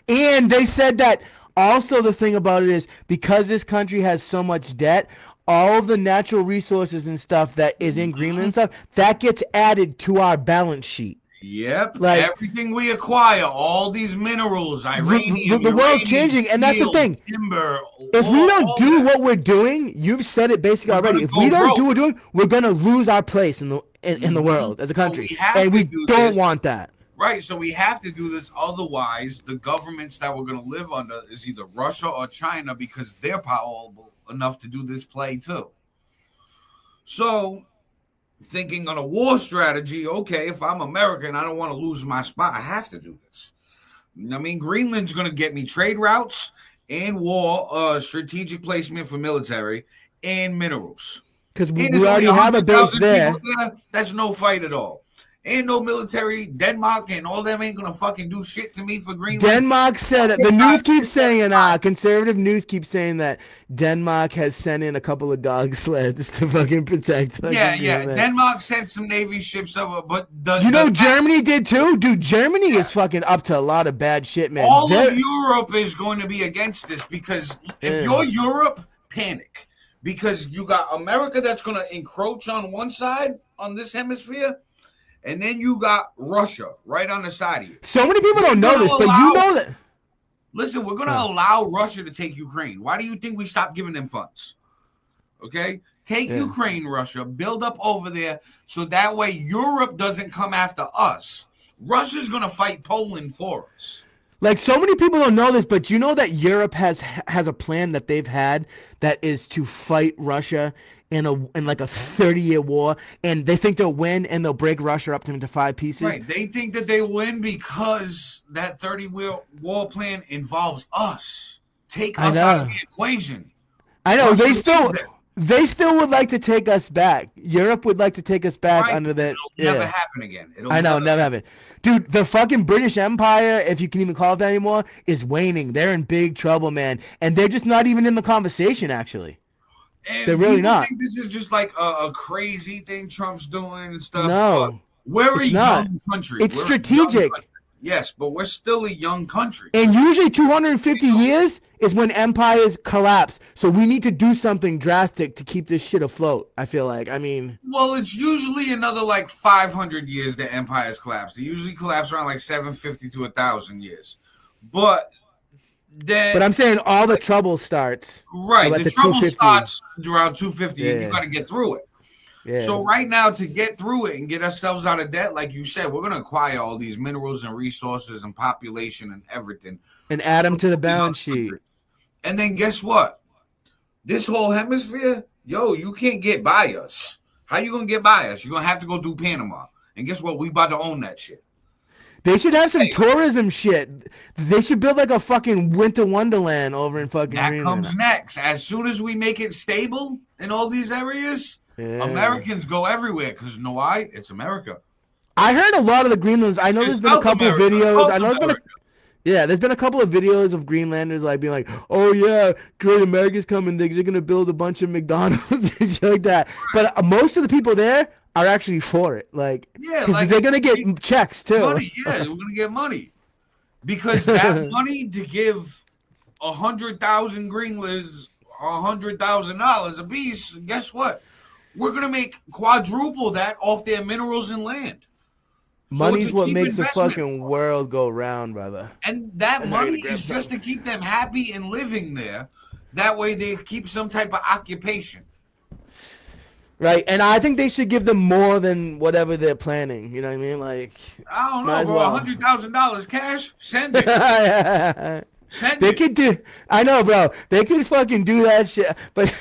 And they said that also the thing about it is, because this country has so much debt, all the natural resources and stuff that is in Greenland and stuff, that gets added to our balance sheet.
Yep.
Like,
Everything we acquire, all these minerals, uranium,
the world's
uranium,
changing, and that's the
steel,
thing.
timber,
If we don't
all
do
that.
what we're doing, you've said it basically
We're
already.
gonna
If we
go
don't do
broke.
what we're doing, we're gonna lose our place in the
Mhm.
world as a
So
country,
we have
and
to
we
do
don't
this.
want that.
Right, so we have to do this. Otherwise, the governments that we're going to live under is either Russia or China, because they're powerful enough to do this play too. So, thinking on a war strategy, okay, if I'm American, I don't want to lose my spot. I have to do this. I mean, Greenland's going to get me trade routes and war, strategic placement for military, and minerals.
Because
And
we
there's only
already have a base
100,000
there.
people there. That's no fight at all. Ain't no military. Denmark and all them ain't gonna fucking do shit to me for Greenland.
Denmark said it.
Okay,
The news
guys,
keeps saying,
fine.
conservative news keeps saying that Denmark has sent in a couple of dog sleds to fucking protect.
Yeah.
Greenland.
Denmark sent some Navy ships over, but
You know Germany did too? Dude, Germany is fucking up to a lot of bad shit, man.
all of Europe is going to be against this, because if you're Europe, panic. Because you got America that's going to encroach on one side on this hemisphere, and then you got Russia right on the side of you.
So many people
We're
don't know
gonna
this, but you know that.
Listen, we're going to allow Russia to take Ukraine. Why do you think we stopped giving them funds? Okay? Take Ukraine, Russia, build up over there, so that way Europe doesn't come after us. Russia's going to fight Poland for us.
Like, so many people don't know this, but you know that Europe has a plan that they've had that is to fight Russia in like a 30-year war, and they think they'll win and they'll break Russia up into 5 pieces.
Right. They think that they win because that 30-year war plan involves us. Take us out of the equation.
I know.
Russia
They still would like to take us back. Europe would like to take us back under that.
It'll never happen again.
I know, never happen. Dude, the fucking British Empire, if you can even call it that anymore, is waning. They're in big trouble, man. And they're just not even in the conversation, actually.
And
they're really not.
Think this is just like a crazy thing Trump's doing and stuff.
No.
We're a young country.
It's strategic.
Yes, but we're still a young country.
And usually 250 years is when empires collapse. So we need to do something drastic to keep this shit afloat, I feel like. I mean...
Well, it's usually another like 500 years that empires collapse. They usually collapse around like 750 to 1,000 years. But
I'm saying all the trouble starts.
Right. The trouble starts around 250 and you got to get through it.
Yeah.
So right now, to get through it and get ourselves out of debt, like you said, we're gonna acquire all these minerals and resources and population and everything
And add them to the
these other
balance sheet.
countries. And then guess what? This whole hemisphere, yo, you can't get by us. How you gonna get by us? You're gonna have to go through Panama. And guess what? We about to own that shit.
They should have some
Hey,
tourism shit. They should build like a fucking winter wonderland over in fucking
that
Greenland.
comes next. As soon as we make it stable in all these areas,
Yeah.
Americans go everywhere because you know why? It's America.
I heard a lot of the Greenlanders. I know
It's
there's been a
South
couple
America,
of videos.
North
I know
America.
there's been a couple of videos of Greenlanders like being like, "Oh yeah, Great America's coming. They're gonna build a bunch of McDonald's and shit like that." But most of the people there are actually for it. Like,
Yeah,
'cause
like
they're gonna get checks too.
money. Yeah, we're gonna get money because that money to give 100,000 Greenlands $100,000 a piece. Guess what? We're gonna make quadruple that off their minerals and land. So
Money's
it's a
what
cheap
makes the
investment
fucking
for us.
world go round, brother.
And that
I'm
money
gonna grab
is just to
some.
keep them happy and living there. That way they keep some type of occupation.
Right, and I think they should give them more than whatever they're planning. You know what I mean? Like,
I don't
might
know,
as
bro.
well.
$100,000 cash? Send it. Send
They
it.
could do. I know, bro. They could fucking do that shit. But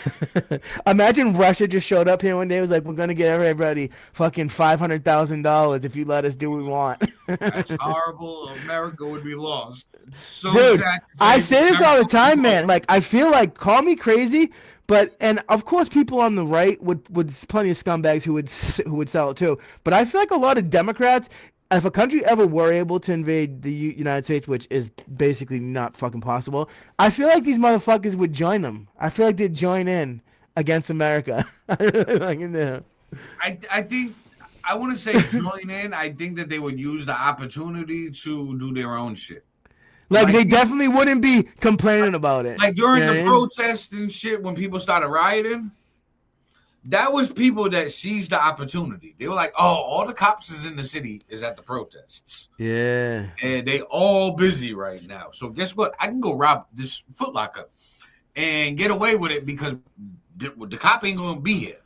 imagine Russia just showed up here one day. And was like, "We're gonna get everybody fucking $500,000 if you let us do what we want."
That's horrible. America would be lost. It's so
Dude,
sad to
I
say,
say this all the
America would be
time, man.
lost.
Like, I feel like, call me crazy, but and of course, people on the right would plenty of scumbags who would sell it too. But I feel like a lot of Democrats, if a country ever were able to invade the United States, which is basically not fucking possible, I feel like these motherfuckers would join them. I feel like they'd join in against America. I really fucking do.
I think I wouldn't say join in. I think that they would use the opportunity to do their own shit.
Like,
Like,
they definitely wouldn't be complaining about it.
Like during
You know
the
what I mean?
protests and shit, when people started rioting, that was people that seized the opportunity. They were like, "Oh, all the cops is in the city is at the protests,
Yeah.
and they all busy right now. So guess what? I can go rob this Foot Locker and get away with it because the cop ain't gonna be here."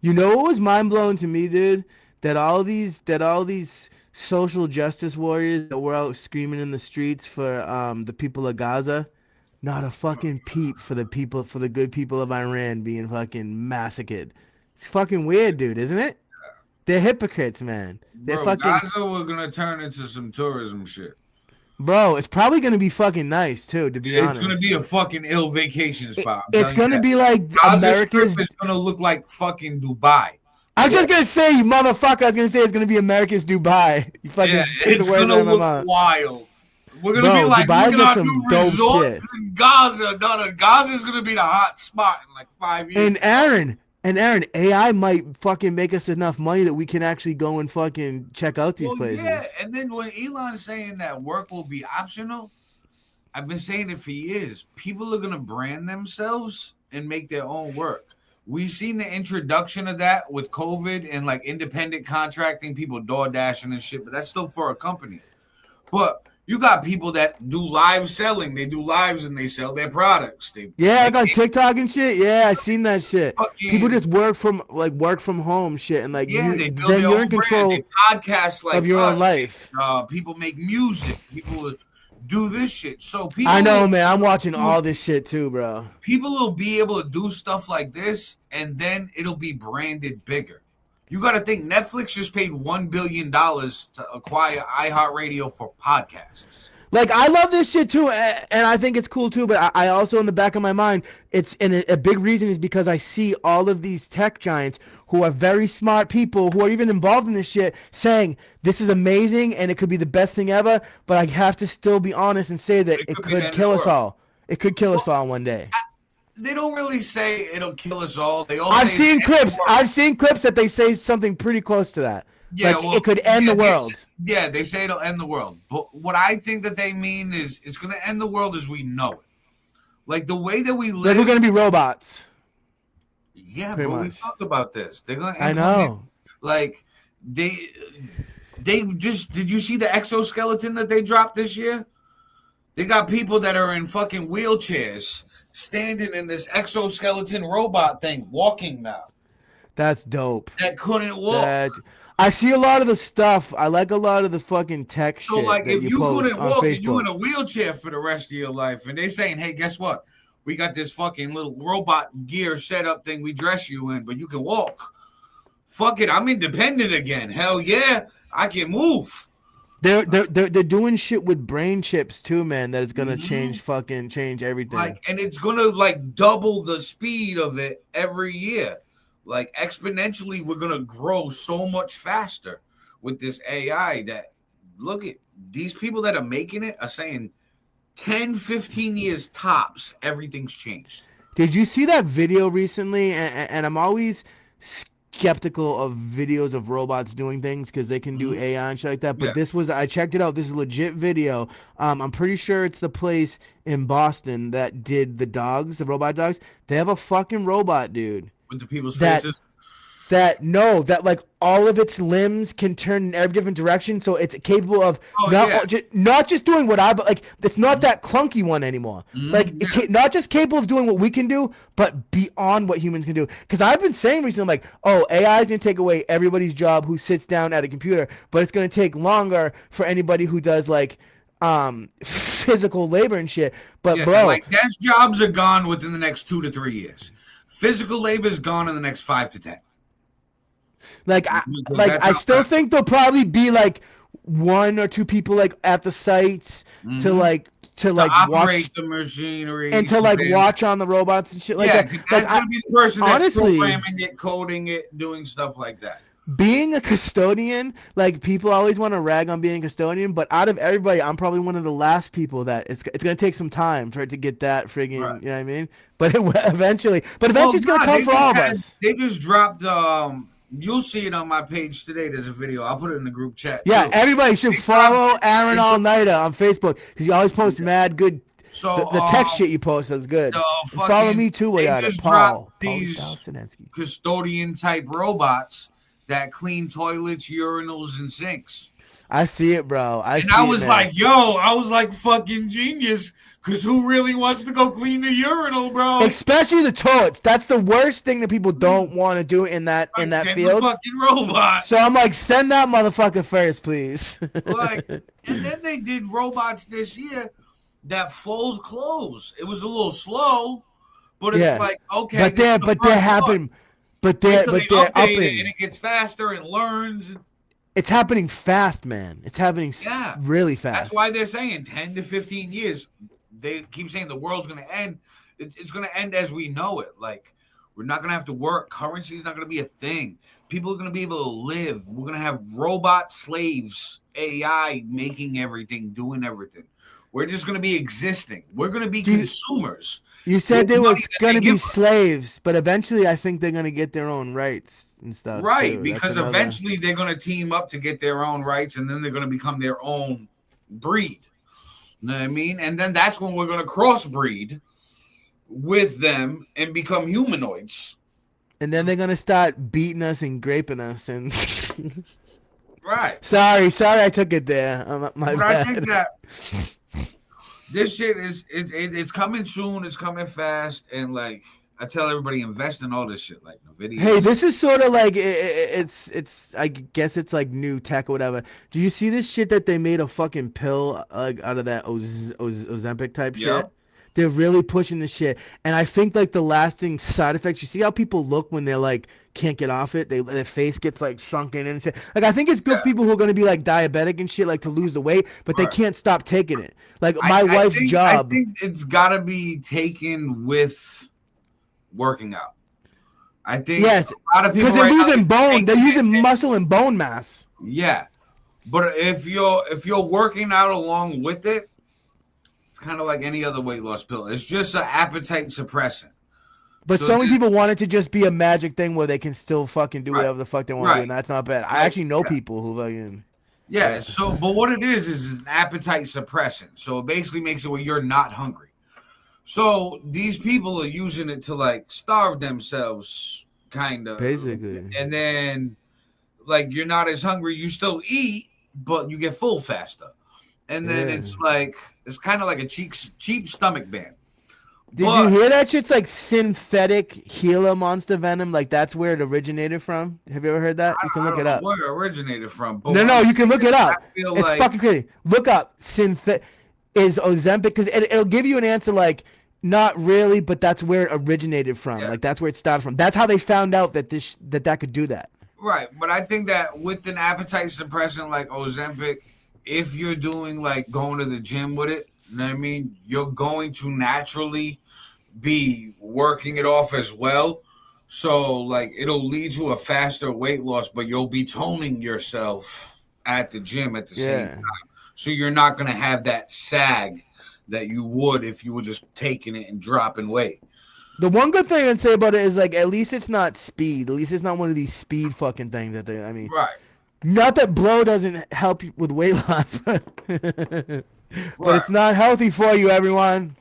You know what was mind blowing to me, dude? That all these social justice warriors that were out screaming in the streets for the people of Gaza, not a fucking peep for the good people of Iran being fucking massacred. It's fucking weird, dude, isn't it? They're hypocrites, man. They're
Bro,
fucking
Gaza was gonna turn into some tourism shit.
bro. It's probably gonna be fucking nice too, to be
It's
honest.
gonna be a fucking ill vacation spot. I'm
It's
telling you
gonna
that.
be like
Gaza
America's.
Strip is gonna look like fucking Dubai.
I was just gonna say, you motherfucker. I was gonna say it's gonna be America's Dubai. You fucking
Yeah,
took
it's
the words
gonna
out of my
look
mouth.
wild. We're gonna
Bro,
be like,
Dubai's
look at
got
our
some
new
dope
resorts
shit.
in Gaza. No, Gaza is gonna be the hot spot in like 5 years.
And Aaron, AI might fucking make us enough money that we can actually go and fucking check out these
Well,
places.
yeah, and then when Elon's saying that work will be optional, I've been saying it for years. People are gonna brand themselves and make their own work. We've seen the introduction of that with COVID and like independent contracting, people door dashing and shit, but that's still for a company. But you got people that do live selling. They do lives and they sell their products.
Yeah, like on TikTok and shit. Yeah, I seen that shit.
Fucking-
People just work from home shit, and like
Yeah,
you,
they build
then
their
you're
own
in control
brand. They podcast like
of your own
us.
life.
People make music. People do this shit. So people,
I know, man. I'm watching all this shit too, bro.
people will be able to do stuff like this, and then it'll be branded bigger. You got to think Netflix just paid $1 billion to acquire iHeartRadio for podcasts.
Like, I love this shit too, and I think it's cool too. But I also, in the back of my mind, a big reason is because I see all of these tech giants who are very smart people who are even involved in this shit saying this is amazing and it could be the best thing ever. But I have to still be honest and say that it
could be the
could
end
kill
of
us
the world.
all. It could kill us all one day.
They don't really say it'll kill us all. They all
I've
say
seen
it's the end of
clips.
the world.
I've seen clips that they say something pretty close to that.
Yeah,
like,
well,
it could end the
they
world.
they say it'll end the world. But what I think that they mean is it's going to end the world as we know it. Like the way that we
Like,
live.
we're gonna be robots.
Yeah,
pretty
but we
much.
talked about this. They're going to
I know.
Like they just did you see the exoskeleton that they dropped this year? They got people that are in fucking wheelchairs standing in this exoskeleton robot thing walking now.
That's dope.
that couldn't walk.
That I see a lot of the stuff. I like a lot of the fucking tech
So,
shit
like,
that
if
you
you
post
couldn't
on
walk and you in
Facebook.
a wheelchair for the rest of your life, and they saying, "Hey, guess what? We got this fucking little robot gear setup thing we dress you in, but you can walk." Fuck it, I'm independent again. Hell yeah, I can move.
They're doing shit with brain chips too, man. That it's gonna
Mhm.
change everything.
Like, and it's gonna like double the speed of it every year. Like exponentially, we're gonna grow so much faster with this AI that look at these people that are making it are saying 10, 15 years tops, everything's changed.
Did you see that video recently? And I'm always skeptical of videos of robots doing things because they can do
Mhm.
AI and shit like that. But
Yeah,
this was, I checked it out. This is a legit video. I'm pretty sure it's the place in Boston that did the dogs, the robot dogs. They have a fucking robot, dude.
with the people's
That
faces.
that like all of its limbs can turn in every different direction, so it's capable of
Oh yeah.
not just doing what I, but like it's not that clunky one anymore. Like
Yeah.
not just capable of doing what we can do, but beyond what humans can do. Because I've been saying recently, I'm like, oh, AI is gonna take away everybody's job who sits down at a computer, but it's gonna take longer for anybody who does like physical labor and shit. But
Yeah,
bro,
like desk jobs are gone within the next 2 to 3 years. Physical labor is gone in the next 5 to 10.
Like
Because that's
I
how
still
fast.
think there'll probably be like one or two people like at the sites to
Mm-hmm.
like to
To
like watch
operate the machinery,
and to like
surveillance.
watch on the robots and shit like
Yeah,
that.
'cause
Like
that's
I
gonna be the person that's
honestly
programming it, coding it, doing stuff like that.
being a custodian, like people always want to rag on being a custodian, but out of everybody, I'm probably one of the last people that it's gonna take some time for it to get that
Right.
friggin', you know what I mean? But but
Well,
eventually it's gonna
nah,
come for all of us.
they just dropped you'll see it on my page today. There's a video. I'll put it in the group chat
Yeah,
too.
everybody should
They dropped
follow Aaron
it's a,
All Nighter on Facebook because he always posts
yeah.
mad good.
So
The tech shit you post is good.
the
And follow
fucking
me too while
they
you're at it.
just dropped
Paulie Style
these
Sinensky.
custodian type robots that clean toilets, urinals, and sinks.
I see it, bro. I
And I
see it,
was
man.
like, yo, I was like fucking genius. Cause who really wants to go clean the urinal, bro?
Especially the toilets. That's the worst thing that people don't want to do in
Like
that
send the
field.
fucking robot.
So I'm like, send that motherfucker first, please.
Like, and then they did robots this year that fold clothes. It was a little slow, but it's
Yeah,
like, okay, this is the
but they're
first one.
happening.
Wait till they
But they're
update it and
upping.
it gets faster and learns.
It's happening fast, man. It's happening
Yeah.
really
That's
fast.
why they're saying 10 to 15 years. They keep saying the world's going to end. It's going to end as we know it. Like, we're not going to have to work. Currency is not going to be a thing. People are going to be able to live. We're going to have robot slaves, AI making everything, doing everything. We're just going to be existing. We're going to be
Do you,
consumers
You
with
said they were
money that they
gonna
give
be
us.
slaves, but eventually I think they're gonna get their own rights and stuff
Right.
too. That's
Because
another.
eventually they're going to team up to get their own rights and then they're going to become their own breed. You know what I mean? And then that's when we're going to crossbreed with them and become humanoids.
And then they're gonna start beating us and graping us and.
Right.
sorry, I took it there. My
But I think
bad.
that this shit it's coming soon. It's coming fast. And like I tell everybody, invest in all this shit, like
Hey,
NVIDIA's.
this is sort of like it's I guess it's like new tech or whatever. Do you see this shit that they made a fucking pill like out of that Ozempic type shit?
Yep.
They're really pushing this shit, and I think like the lasting side effects. You see how people look when they're like can't get off it. Their face gets like shrunken and shit. Like I think it's good
Yeah.
for people who are gonna be like diabetic and shit, like to lose the weight, but they
Right.
can't stop taking it. Like my wife's
I
job.
think it's gotta be taken with working out. I think
Yes,
a lot of
because
people
they're
right now
losing bone. They're
taking
using
it.
muscle and bone mass.
Yeah. But if you're working out along with it, it's kind of like any other weight loss pill. It's just an appetite suppressant.
But
So
so many
this,
people want it to just be a magic thing where they can still fucking do
right,
whatever the fuck they want to do,
right.
and that's not bad. I
Like,
actually know
yeah.
people who fucking.
Yeah, so but what it is an appetite suppressant. So it basically makes it where you're not hungry. So these people are using it to like starve themselves, kind of,
Basically.
and then like you're not as hungry. You still eat, but you get full faster. And then
Yeah.
it's like it's kind of like a cheap stomach band.
Did you hear that shit's like synthetic Gila monster venom? Like that's where it originated from. Have you ever heard that? You can look it up.
Where it originated from? But
No, you can look it up.
It's
like, fucking crazy. Look up is Ozempic because it'll give you an answer like not really, but that's where it originated from. Yeah. Like that's where it started from. That's how they found out that that could do that.
Right, but I think that with an appetite suppressant like Ozempic, if you're doing like going to the gym with it, you know what I mean, you're going to naturally be working it off as well. So like it'll lead to a faster weight loss, but you'll be toning yourself at the gym at the same time. So you're not going to have that sag that you would if you were just taking it and dropping weight.
The one good thing I'd say about it is like at least it's not speed. At least it's not one of these speed fucking things that they. I mean,
right.
Not that bro doesn't help you with weight loss, but it's not healthy for you, everyone.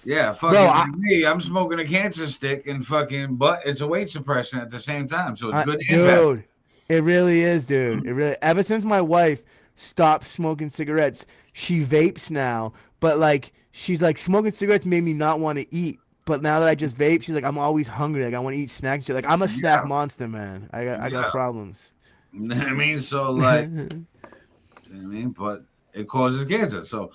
Yeah, fucking me. I'm smoking a cancer stick and fucking, but it's a weight suppressant at the same time, so it's good and bad.
Dude, it really is, dude. It really. Ever since my wife stopped smoking cigarettes, she vapes now. But like, she's like, smoking cigarettes made me not want to eat. But now that I just vape, she's like, I'm always hungry. Like I want to eat snacks. She's like, I'm a snack monster, man. I got problems.
I mean, so like, but it causes cancer. So.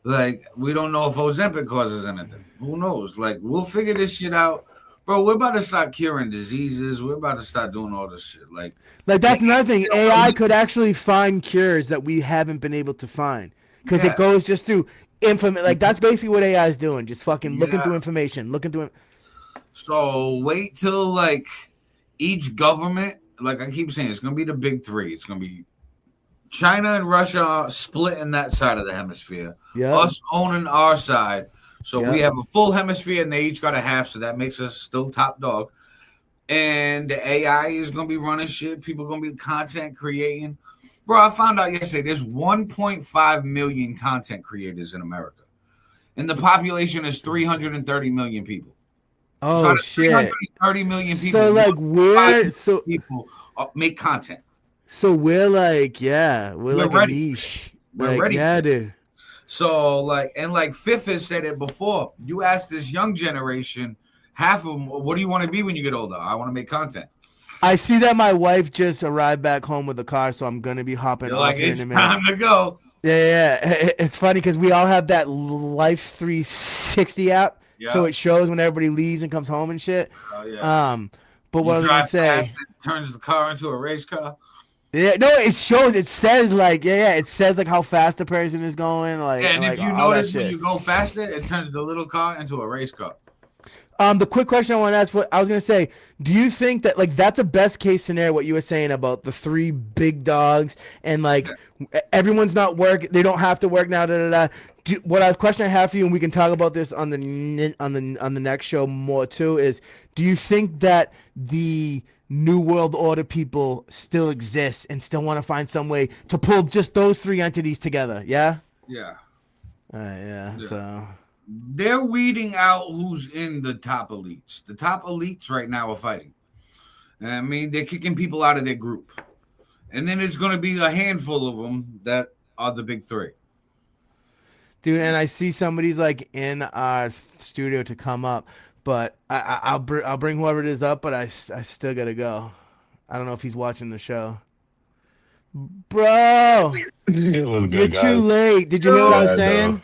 Like, we don't know if Ozempic causes anything. Who knows? Like, we'll figure this shit out. Bro, we're about to start curing diseases. We're about to start doing all this shit. Like
that's another thing. AI could actually find cures that we haven't been able to find. Because it goes just through information. Like, that's basically what AI is doing. Just fucking looking through information.
So, wait till, like, each government, like I keep saying, it's going to be the big three. It's going to be China and Russia are splitting that side of the hemisphere. Yep. Us owning our side. So we have a full hemisphere and they each got a half. So that makes us still top dog. And the AI is going to be running shit. People are going to be content creating. Bro, I found out yesterday there's 1.5 million content creators in America. And the population is 330 million people.
Oh, so shit.
330 million people.
So, like,
people make content.
So we're like, we're like
ready.
A niche.
We're ready.
Yeah, dude.
So like Fifth has said it before. You ask this young generation, half of them, what do you want to be when you get older? I want to make content.
I see that my wife just arrived back home with the car, so I'm gonna be hopping off
like,
here
it's
in a minute.
time to go.
Yeah. It's funny because we all have that Life 360 app, so it shows when everybody leaves and comes home and shit.
Oh yeah.
But what I was gonna say,
it turns the car into a race car.
Yeah, no, it shows. It says like, it says like how fast the person is going. Like,
and
like,
if you notice when you go faster, it turns the little car into a race car.
The quick question I want to ask, I was gonna say, do you think that like that's a best case scenario? What you were saying about the three big dogs and like everyone's not work, they don't have to work now. Question I have for you, and we can talk about this on the next show more too, is do you think that the New World Order people still exist and still want to find some way to pull just those three entities together? Yeah.
Yeah.
Yeah. So
they're weeding out who's in the top elites. The top elites right now are fighting. I mean, they're kicking people out of their group, and then it's going to be a handful of them that are the big three.
Dude, and I see somebody's like in our studio to come up. But I'll bring whoever it is up, but I still gotta go. I don't know if he's watching the show. Bro, you're too late. Did you hear what I was saying?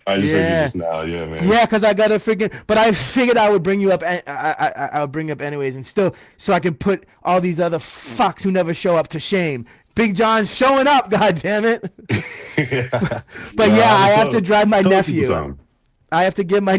I just heard you just now, yeah, man.
Yeah, because I gotta but I figured I would bring you up. I would bring you up anyways, and still, so I can put all these other fucks who never show up to shame. Big John's showing up, god damn it. But I have to drive my nephew. I have to give my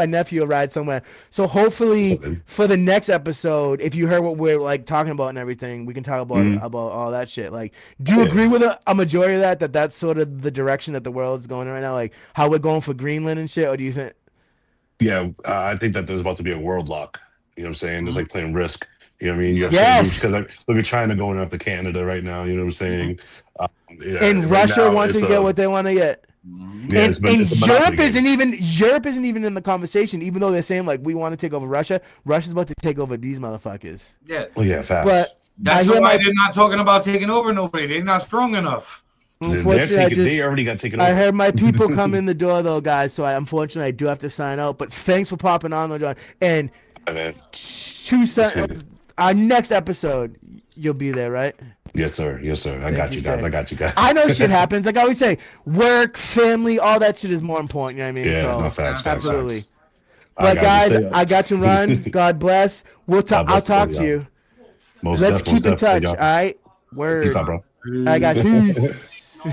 nephew a ride somewhere. So hopefully for the next episode, if you heard what we're like talking about and everything, we can talk about all that shit. Like, do you agree with a majority of that's sort of the direction that the world's going in right now? Like how we're going for Greenland and shit, or do you think?
Yeah, I think that there's about to be a world lock. You know what I'm saying? It's like playing Risk. You know what I mean? You
have
because look at China going after Canada right now. You know what I'm saying?
And Russia wants to get what they want to get.
Yeah,
Europe isn't even in the conversation, even though they're saying like we want to take over Russia. Russia's about to take over these motherfuckers.
Yeah.
Well, yeah, fast.
But
that's why they're not talking about taking over nobody. They're not strong enough.
Unfortunately,
They already got taken
I
over.
heard my people come in the door though, guys. So unfortunately I do have to sign out. But thanks for popping on, though, John. And
Hey, man.
our next episode, you'll be there, right?
Yes, sir. Yes, sir. I
Thank
got
you,
you guys.
sir.
I got you guys.
I know shit happens. Like I always say, work, family, all that shit is more important. You know what I mean?
Yeah,
so
no, facts,
absolutely.
facts. All right,
But guys,
we'll stay up.
I got to run. God bless.
God
I'll
bless
talk
you,
to you.
Most
Let's
definitely,
keep in touch.
y'all.
All right. Word.
Peace out, bro.
All right, guys. Peace.